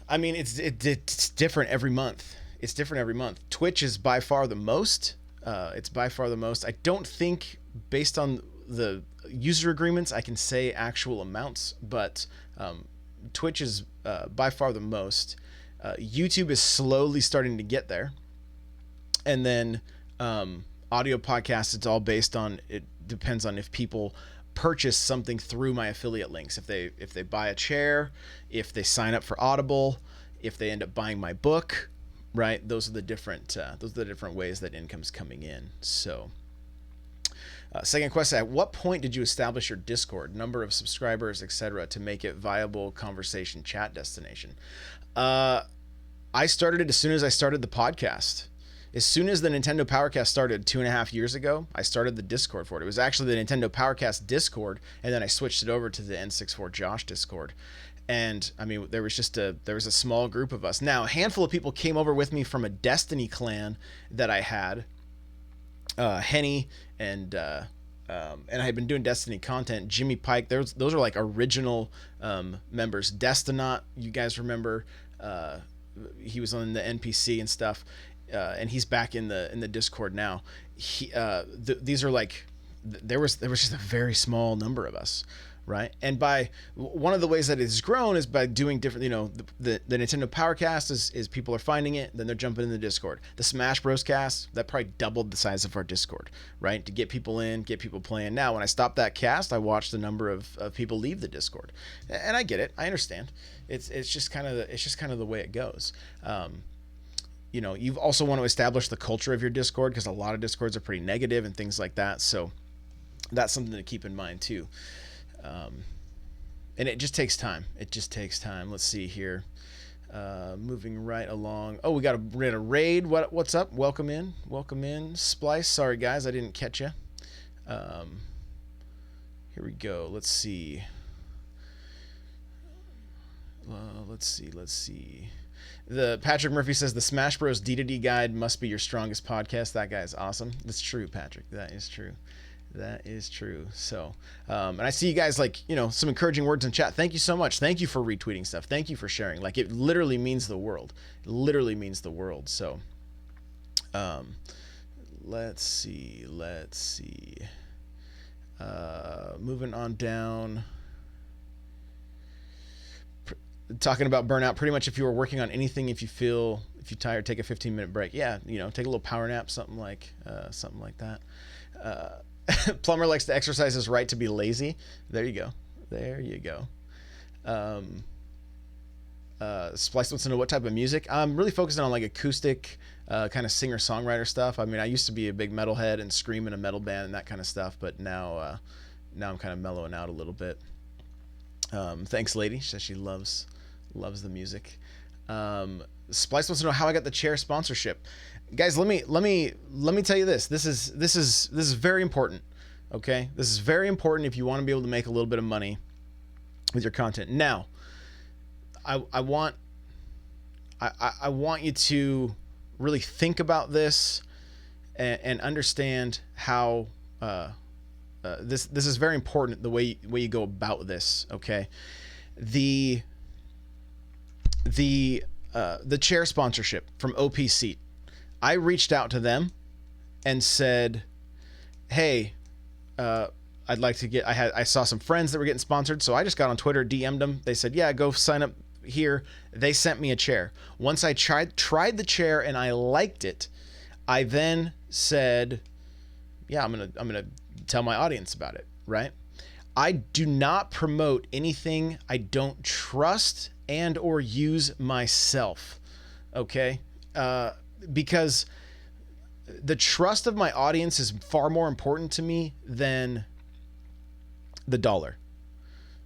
I mean, it's different every month. It's different every month. Twitch is by far the most. It's by far the most. I don't think, based on the user agreements, I can say actual amounts, but Twitch is by far the most. YouTube is slowly starting to get there. And then audio podcasts, it's all based on, it depends on if people purchase something through my affiliate links. If they buy a chair, if they sign up for Audible, if they end up buying my book, right? Those are the different ways that income's coming in. So second question, at what point did you establish your Discord, number of subscribers, etc., to make it viable conversation chat destination? I started it as soon as I started the podcast. As soon as the Nintendo Powercast started 2.5 years ago, I started the Discord for it. It was actually the Nintendo Powercast Discord, and then I switched it over to the N64 Josh Discord. And I mean, there was a small group of us. Now, a handful of people came over with me from a Destiny clan that I had, Henny, and I had been doing Destiny content. Jimmy Pike, those are like original members. Destinaut, you guys remember? He was on the NPC and stuff. And he's back in the Discord now. These are like, there was just a very small number of us, right? And by one of the ways that it's grown is by doing different, the Nintendo Powercast is people are finding it, then they're jumping in the Discord. The Smash Bros cast, that probably doubled the size of our Discord, right? To get people in, get people playing. Now, when I stopped that cast, I watched the number of people leave the Discord, and I get it, I understand. It's just kind of the way it goes. You also want to establish the culture of your Discord, because a lot of Discords are pretty negative and things like that. So that's something to keep in mind too. And it just takes time. Let's see here. Moving right along. Oh, we got a raid. What's up? Welcome in. Splice. Sorry guys, I didn't catch you. Here we go. Let's see. Let's see. The Patrick Murphy says the Smash Bros. D2D guide must be your strongest podcast. That guy is awesome. That's true, Patrick. That is true. So, and I see you guys some encouraging words in chat. Thank you so much. Thank you for retweeting stuff. Thank you for sharing. Like, it literally means the world. So, let's see. Moving on down. Talking about burnout, pretty much if you were working on anything, if you're tired, take a 15-minute break. Yeah, take a little power nap, something like that. Plumber likes to exercise his right to be lazy. There you go. Splice wants to know what type of music. I'm really focusing on like acoustic, kind of singer-songwriter stuff. I mean, I used to be a big metalhead and scream in a metal band and that kind of stuff, but now I'm kind of mellowing out a little bit. Thanks, lady. She says she loves the music. Splice wants to know how I got the chair sponsorship. Guys, let me tell you this. This is very important. Okay, this is very important if you want to be able to make a little bit of money with your content. Now, I want you to really think about this and understand how this is very important, the way you go about this. Okay, the chair sponsorship from OP Seat. I reached out to them and said, hey, I'd like to get, I saw some friends that were getting sponsored. So I just got on Twitter, DM'd them. They said, yeah, go sign up here. They sent me a chair. Once I tried the chair and I liked it, I then said, yeah, I'm going to tell my audience about it. Right. I do not promote anything I don't trust and or use myself. Okay. Because the trust of my audience is far more important to me than the dollar,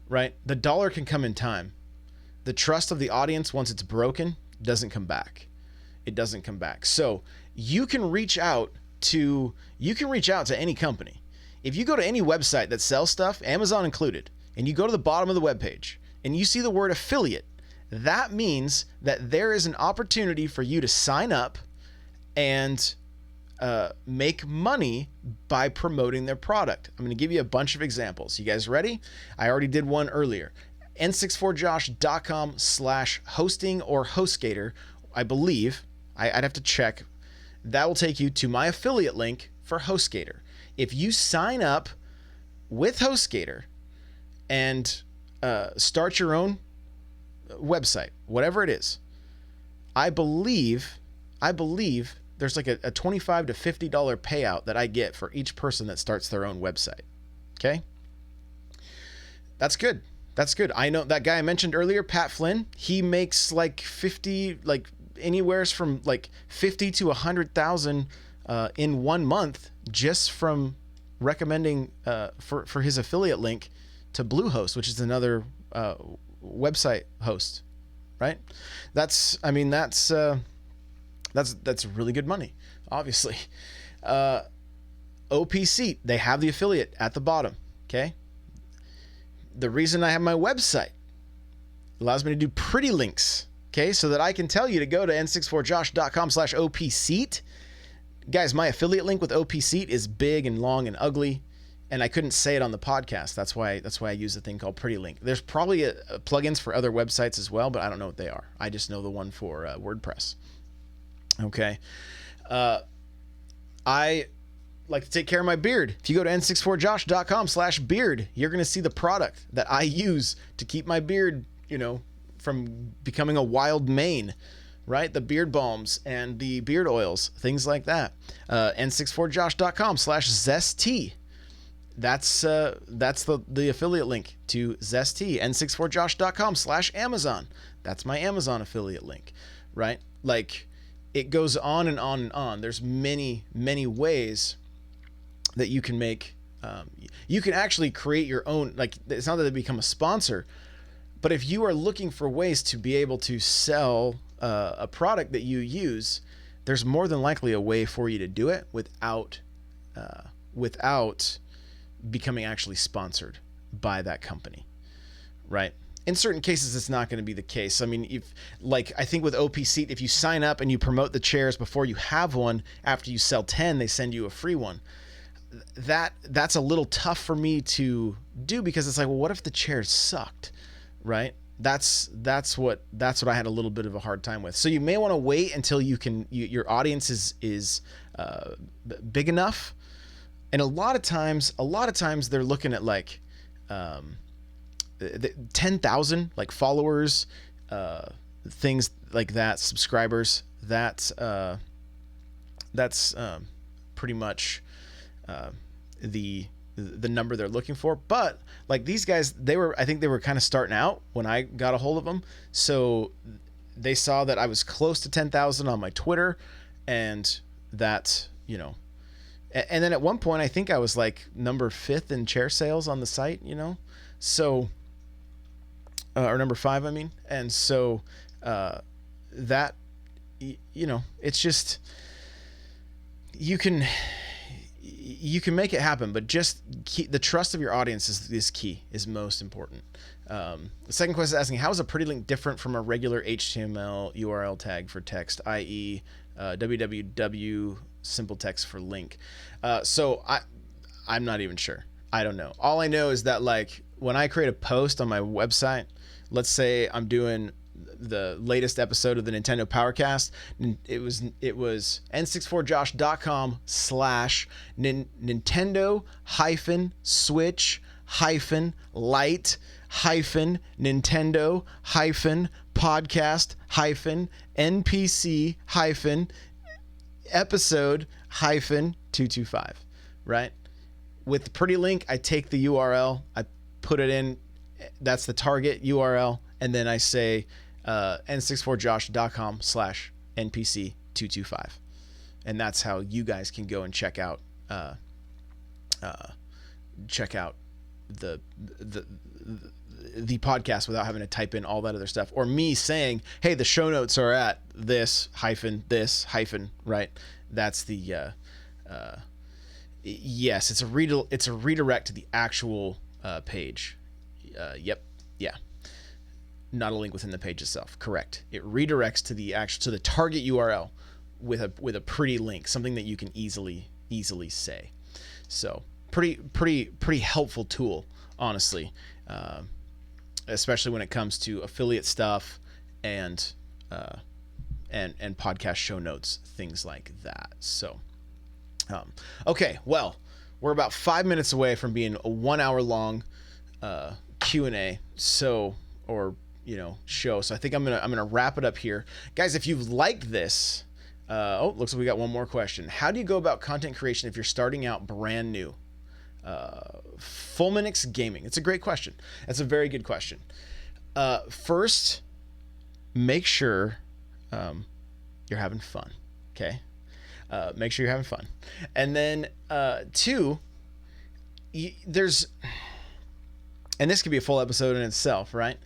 right? The dollar can come in time. The trust of the audience, once it's broken, doesn't come back. It doesn't come back. So you can reach out to any company. If you go to any website that sells stuff, Amazon included, and you go to the bottom of the webpage and you see the word affiliate, that means that there is an opportunity for you to sign up and make money by promoting their product. I'm going to give you a bunch of examples. You guys ready? I already did one earlier. n64josh.com/hosting or HostGator, I believe. I'd have to check. That will take you to my affiliate link for HostGator. If you sign up with HostGator and start your own website, whatever it is, I believe there's like a $25 to $50 payout that I get for each person that starts their own website. Okay? That's good. That's good. I know that guy I mentioned earlier, Pat Flynn, he makes like anywhere from like 50 to 100,000 in 1 month just from recommending for his affiliate link to Bluehost, which is another website host, right? That's really good money, obviously. OP Seat, they have the affiliate at the bottom, okay? The reason I have my website allows me to do pretty links, okay? So that I can tell you to go to n64josh.com/OPSeat. Guys, my affiliate link with OP Seat is big and long and ugly, and I couldn't say it on the podcast. That's why I use a thing called Pretty Link. There's probably plugins for other websites as well, but I don't know what they are. I just know the one for WordPress. Okay. I like to take care of my beard. If you go to n64josh.com/beard, you're going to see the product that I use to keep my beard, from becoming a wild mane, right? The beard balms and the beard oils, things like that. n64josh.com/zesty. That's the affiliate link to Zesty. n64josh.com/Amazon. That's my Amazon affiliate link, right? Like, it goes on and on and on. There's many, many ways that you can make, you can actually create your own, like, it's not that they become a sponsor, but if you are looking for ways to be able to sell a product that you use, there's more than likely a way for you to do it without becoming actually sponsored by that company, right? In certain cases, it's not going to be the case. I mean, I think with OP Seat, if you sign up and you promote the chairs before you have one, after you sell 10, they send you a free one. That's a little tough for me to do, because it's like, well, what if the chairs sucked, right? That's what I had a little bit of a hard time with. So you may want to wait until your audience is big enough. And a lot of times they're looking at like 10,000 like followers, things like that, subscribers. That's pretty much the number they're looking for. But like these guys, I think they were kind of starting out when I got a hold of them. So they saw that I was close to 10,000 on my Twitter, and that, and then at one point I think I was like number 5th in chair sales on the site, so, or number 5, I mean. And so, that, it's just, you can make it happen, but just the trust of your audience is key, is most important. The second question is asking, how is a Pretty Link different from a regular HTML URL tag for text, i.e. www simple text for link? So I'm not even sure. I don't know. All I know is that, like, when I create a post on my website, let's say I'm doing the latest episode of the Nintendo Powercast, it was Nintendo-Switch-Light-Nintendo-Hyphen-Switch-Episode-225, right? With the Pretty Link, I take the URL, I put it in, that's the target URL, and then I say n64josh.com/npc225, and that's how you guys can go and check out the podcast without having to type in all that other stuff, or me saying, hey, the show notes are at this hyphen, right? That's the yes, it's a redirect to the actual page. Yep, yeah. Not a link within the page itself. Correct. It redirects to the target URL, with a pretty link, something that you can easily say. So pretty helpful tool, honestly, especially when it comes to affiliate stuff and podcast show notes, things like that. So okay, well, we're about 5 minutes away from being a 1 hour long Q&A, so, or show. So I think I'm gonna wrap it up here, guys. If you've liked this, looks like we got one more question. How do you go about content creation if you're starting out brand new? Fulminix Gaming. It's a great question. That's a very good question. First, make sure you're having fun. Okay. Make sure you're having fun. And then two, there's, and this could be a full episode in itself, right?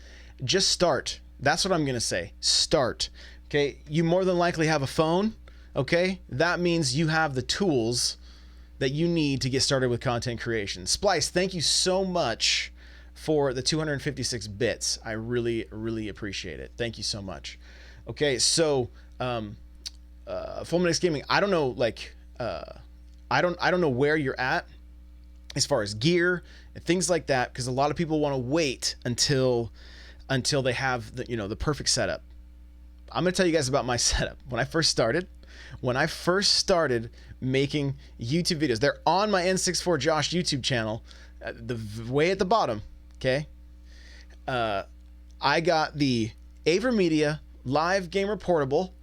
Just start. That's what I'm going to say. Start. Okay. You more than likely have a phone. Okay. That means you have the tools that you need to get started with content creation. Splice, thank you so much for the 256 bits. I really, really appreciate it. Thank you so much. Okay. So, Fulminix Gaming, I don't know, like, I don't know where you're at as far as gear and things like that, because a lot of people want to wait until they have the perfect setup. I'm going to tell you guys about my setup. When I first started making YouTube videos, they're on my N64 Josh YouTube channel, the way at the bottom. Okay. I got the AverMedia Live Gamer Portable,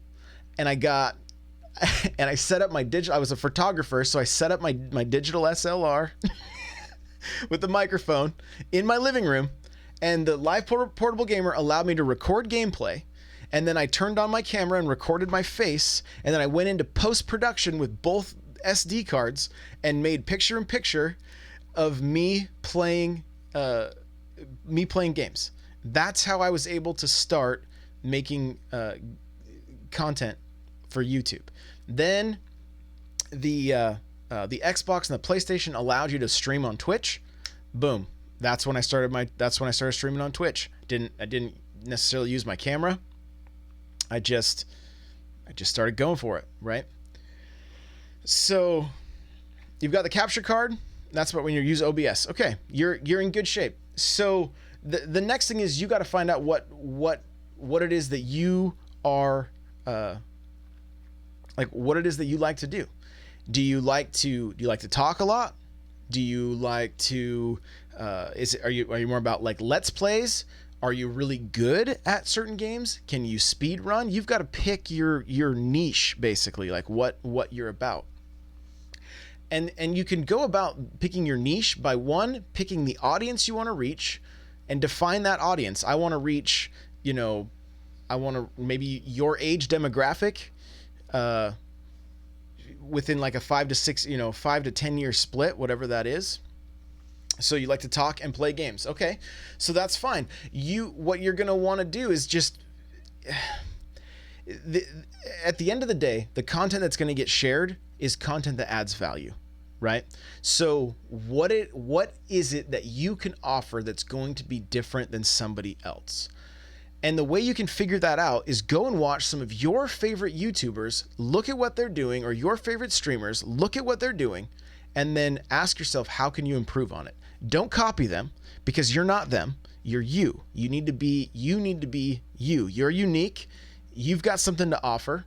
and I set up my digital. I was a photographer, so I set up my digital SLR with the microphone in my living room, and the Live Portable Gamer allowed me to record gameplay. And then I turned on my camera and recorded my face, and then I went into post-production with both SD cards and made picture-in-picture of me playing games. That's how I was able to start making content for YouTube. Then the Xbox and the PlayStation allowed you to stream on Twitch. Boom. That's when I started streaming on Twitch. I didn't necessarily use my camera. I just started going for it, right? So you've got the capture card. That's what when you use OBS. Okay, you're in good shape. So the next thing is you got to find out what it is that you are like, what it is that you like to do. Do you like to talk a lot? Do you like to are you more about like let's plays? Are you really good at certain games? Can you speed run? You've got to pick your niche, basically, like what you're about. And you can go about picking your niche by picking the audience you want to reach and define that audience. I want to reach, maybe your age demographic within like a 5 to 10 year split, whatever that is. So you like to talk and play games. Okay. So that's fine. What you're going to want to do is just at the end of the day, the content that's going to get shared is content that adds value, right? So what is it that you can offer that's going to be different than somebody else? And the way you can figure that out is go and watch some of your favorite YouTubers, look at what they're doing, or your favorite streamers, look at what they're doing, and then ask yourself, how can you improve on it? Don't copy them, because you're not them. You're you. You need to be you. You're unique. You've got something to offer.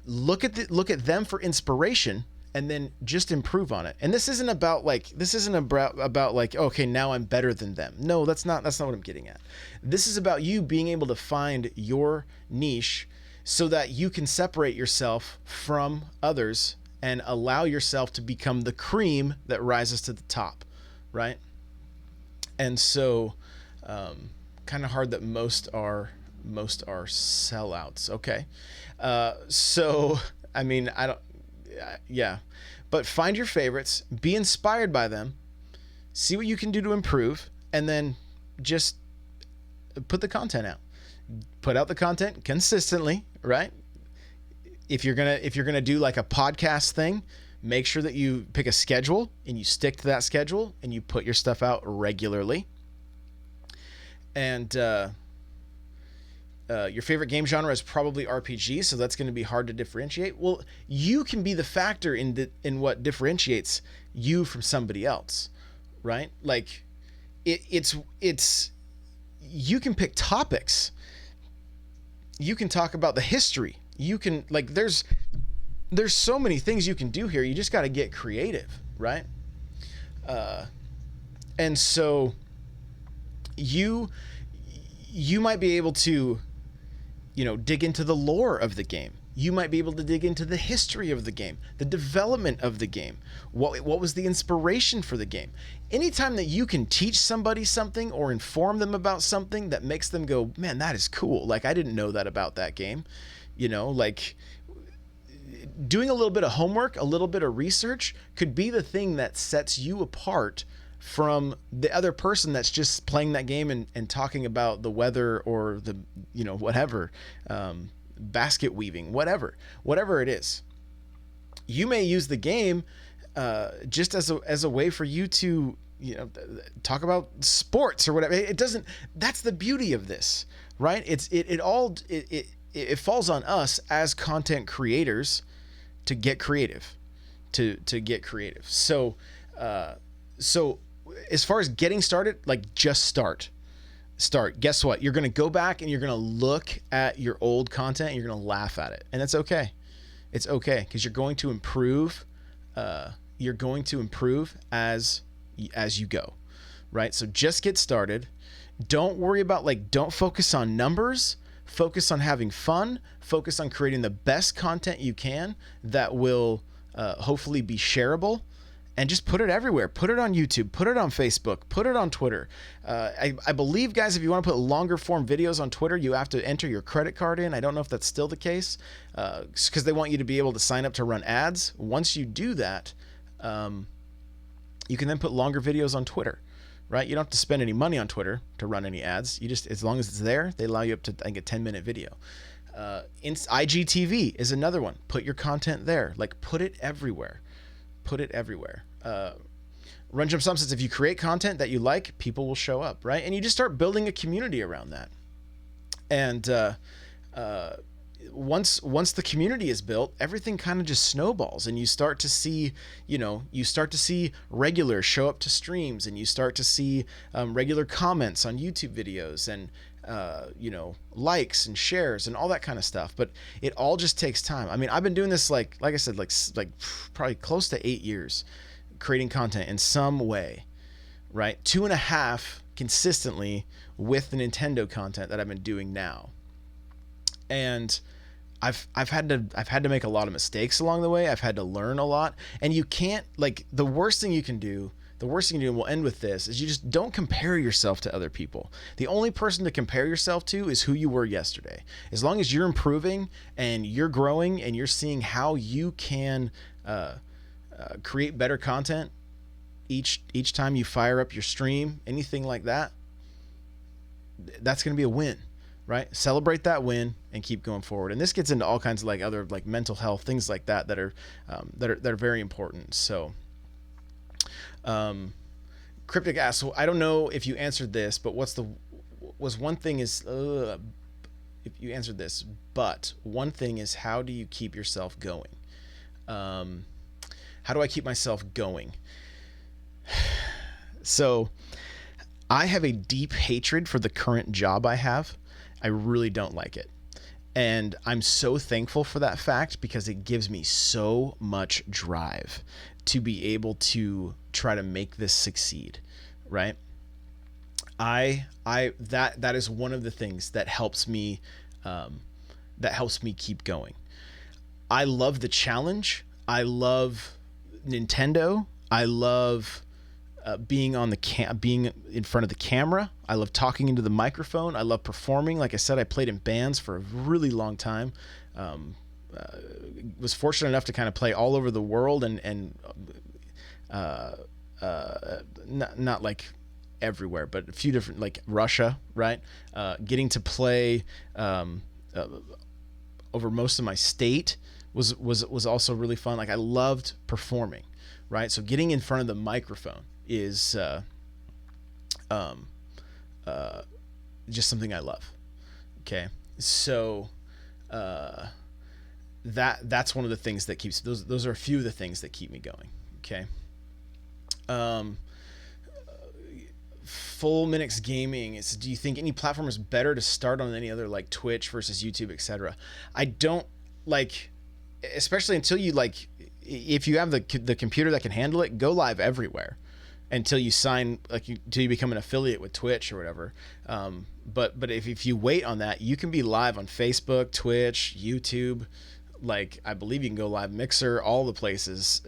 Look at them for inspiration, and then just improve on it. And this isn't about like, okay, now I'm better than them. No, that's not what I'm getting at. This is about you being able to find your niche so that you can separate yourself from others and allow yourself to become the cream that rises to the top, right? And so, kind of hard that most are sellouts. Okay. So, I mean, yeah, but find your favorites, be inspired by them, see what you can do to improve, and then just put the content out. Put out the content consistently, right? If you're gonna do like a podcast thing, make sure that you pick a schedule and you stick to that schedule and you put your stuff out regularly. And your favorite game genre is probably RPG, so that's going to be hard to differentiate. Well, you can be the factor in what differentiates you from somebody else, right? Like it's you can pick topics. You can talk about the history. You can like there's so many things you can do here. You just got to get creative, right? And so you might be able to, dig into the lore of the game. You might be able to dig into the history of the game, the development of the game, what was the inspiration for the game. Anytime that you can teach somebody something or inform them about something that makes them go, man, that is cool. Like, I didn't know that about that game. Like doing a little bit of homework, a little bit of research could be the thing that sets you apart from the other person that's just playing that game and talking about the weather or the, whatever, basket weaving, whatever it is. You may use the game just as a way for you to, talk about sports or whatever. It doesn't, that's the beauty of this, right? It falls on us as content creators to get creative, to get creative. So as far as getting started, like, just start. Guess what? You're going to go back and you're going to look at your old content and you're going to laugh at it. And that's okay. It's okay, because you're going to improve. You're going to improve as you go, right? So just get started. Don't worry about, don't focus on numbers. Focus on having fun. Focus on creating the best content you can that will hopefully be shareable. And just put it everywhere. Put it on YouTube. Put it on Facebook. Put it on Twitter. I believe, guys, if you want to put longer form videos on Twitter, you have to enter your credit card in. I don't know if that's still the case, because they want you to be able to sign up to run ads. Once you do that, you can then put longer videos on Twitter, right? You don't have to spend any money on Twitter to run any ads. You just, as long as it's there, they allow you up to, I think, a 10-minute video. IGTV is another one. Put your content there. Put it everywhere. Put it everywhere. Run Jump Stomp says, if you create content that you like, people will show up, right? And you just start building a community around that. And once the community is built, everything kind of just snowballs, and you start to see, regulars show up to streams, and you start to see regular comments on YouTube videos, and likes and shares and all that kind of stuff. But it all just takes time. I mean, I've been doing this, like I said, like probably close to 8 years, creating content in some way, right? 2.5 consistently with the Nintendo content that I've been doing now. And I've had to make a lot of mistakes along the way. I've had to learn a lot. And you can't, the worst thing you can do, and we'll end with this, is you just don't compare yourself to other people. The only person to compare yourself to is who you were yesterday. As long as you're improving and you're growing and you're seeing how you can create better content each time you fire up your stream, anything like that, that's going to be a win, right? Celebrate that win and keep going forward. And this gets into all kinds of other mental health things like that that are very important. So. Cryptic asks, so I don't know if you answered this, but one thing is, if you answered this, but one thing is, how do you keep yourself going? How do I keep myself going? So I have a deep hatred for the current job I have. I really don't like it. And I'm so thankful for that fact, because it gives me so much drive to be able to try to make this succeed, right? That is one of the things that helps me keep going. I love the challenge. I love Nintendo. I love being being in front of the camera. I love talking into the microphone. I love performing. Like I said, I played in bands for a really long time. Was fortunate enough to kind of play all over the world and not like everywhere, but a few different, like Russia, right? Getting to play over most of my state was also really fun. Like, I loved performing, right? So getting in front of the microphone is just something I love. Okay. So uh, that's one of the things that keeps those are a few of the things that keep me going. Okay. Um, Full Minix Gaming is, do you think any platform is better to start on any other, like Twitch versus YouTube, etc.? I don't, like, especially until you, like, if you have the computer that can handle it, go live everywhere until you sign, like, until you become an affiliate with Twitch or whatever. But if you wait on that, you can be live on Facebook, Twitch, YouTube. Like, I believe you can go live Mixer, all the places,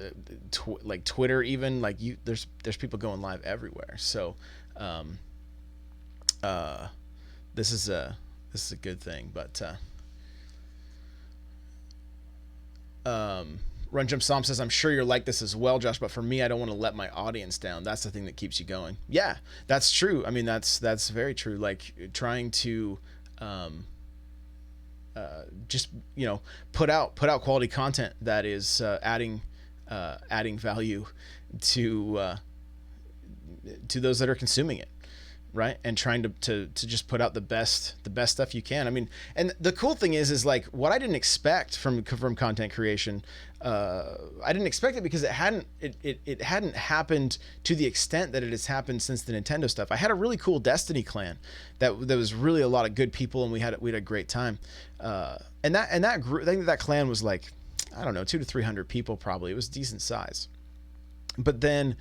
like Twitter, even, like, there's people going live everywhere. So um, uh, this is a good thing. But Run Jump Psalm says, I'm sure you're like this as well, Josh, but for me, I don't want to let my audience down. That's the thing that keeps you going. Yeah, that's true. I mean, that's very true. Like, trying to just, put out quality content that is adding value to those that are consuming it, right? And trying to just put out the best stuff you can. I mean, and the cool thing is like, what I didn't expect from content creation, I didn't expect it because it hadn't happened to the extent that it has happened since the Nintendo stuff. I had a really cool Destiny clan that was really a lot of good people, and we had a great time. And that group, I think that clan was like, I don't know, 200 to 300 people probably. It was decent size. But then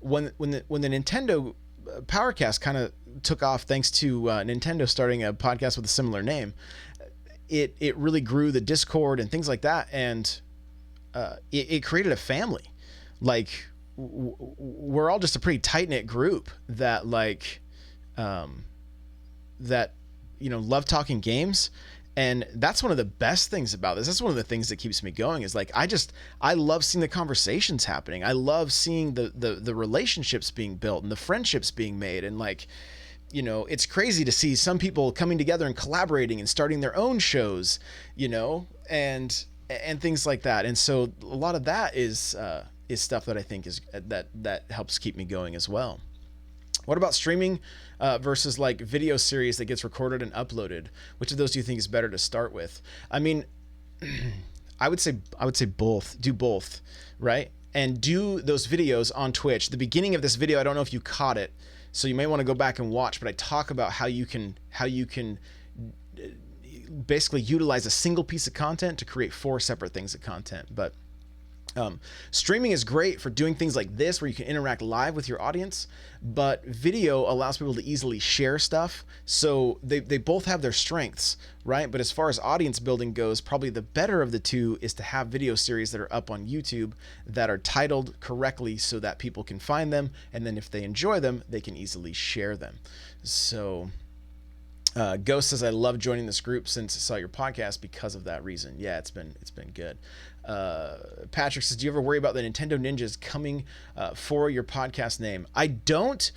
when the Nintendo Powercast kind of took off, thanks to Nintendo starting a podcast with a similar name, it really grew the Discord and things like that, and it created a family. Like, we're all just a pretty tight knit group that love talking games. And that's one of the best things about this. That's one of the things that keeps me going, is like, I love seeing the conversations happening. I love seeing the relationships being built and the friendships being made. And like, it's crazy to see some people coming together and collaborating and starting their own shows, and things like that. And so a lot of that is stuff that I think is that helps keep me going as well. What about streaming versus like video series that gets recorded and uploaded? Which of those do you think is better to start with? I mean, I would say both. Do both, right? And do those videos on Twitch. The beginning of this video, I don't know if you caught it, so you may want to go back and watch. But I talk about how you can basically utilize a single piece of content to create 4 separate things of content. But streaming is great for doing things like this, where you can interact live with your audience, but video allows people to easily share stuff. So they both have their strengths, right? But as far as audience building goes, probably the better of the two is to have video series that are up on YouTube that are titled correctly so that people can find them. And then if they enjoy them, they can easily share them. So Ghost says, I love joining this group since I saw your podcast because of that reason. Yeah, it's been good. Patrick says, do you ever worry about the Nintendo Ninjas coming for your podcast name? I don't,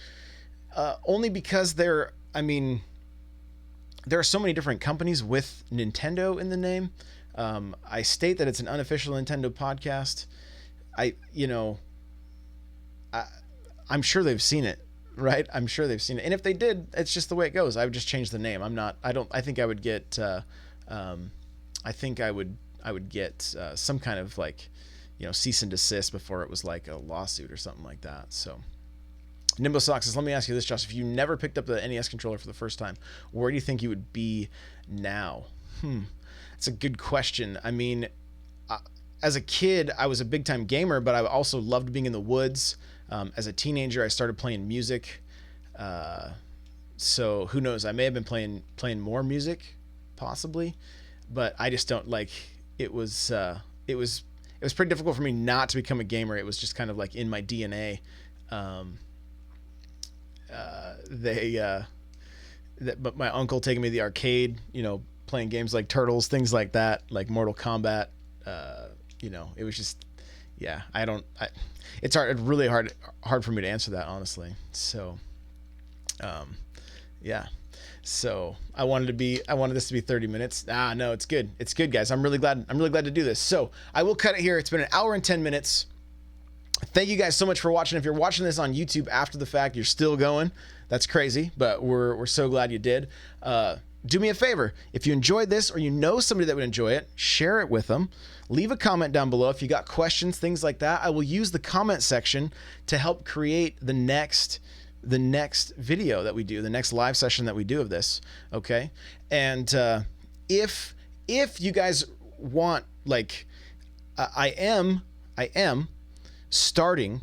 only because there are so many different companies with Nintendo in the name. I state that it's an unofficial Nintendo podcast. I'm sure they've seen it, right? I'm sure they've seen it. And if they did, it's just the way it goes. I would just change the name. I think I would get, I would get some kind of like, cease and desist before it was like a lawsuit or something like that. So Nimbosox says, let me ask you this, Josh. If you never picked up the NES controller for the first time, where do you think you would be now? That's a good question. I mean, as a kid, I was a big time gamer, but I also loved being in the woods. As a teenager, I started playing music. So who knows? I may have been playing more music, possibly, but I just don't like. It was pretty difficult for me not to become a gamer. It was just kind of like in my DNA. But my uncle taking me to the arcade, playing games like Turtles, things like that, like Mortal Kombat. It was just, yeah. It's really hard for me to answer that, honestly. So, yeah. So I wanted this to be 30 minutes. No, it's good. It's good, guys. I'm really glad to do this. So I will cut it here. It's been 1 hour and 10 minutes. Thank you guys so much for watching. If you're watching this on YouTube after the fact, you're still going. That's crazy, but we're so glad you did. do me a favor. If you enjoyed this or you know somebody that would enjoy it, share it with them. Leave a comment down below if you got questions, things like that. I will use the comment section to help create the next video that we do, the next live session that we do of this. Okay. And if you guys want, like, I am starting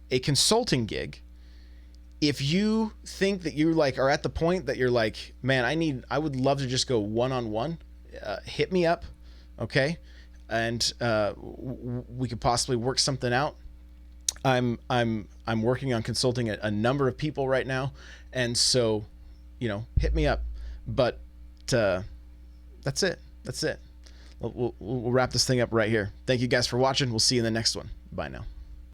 a consulting gig. If you think that you like are at the point that you're like, man, I would love to just go one-on-one, hit me up. Okay. And we could possibly work something out. I'm working on consulting a number of people right now. And so, hit me up. But that's it. We'll wrap this thing up right here. Thank you guys for watching. We'll see you in the next one. Bye now.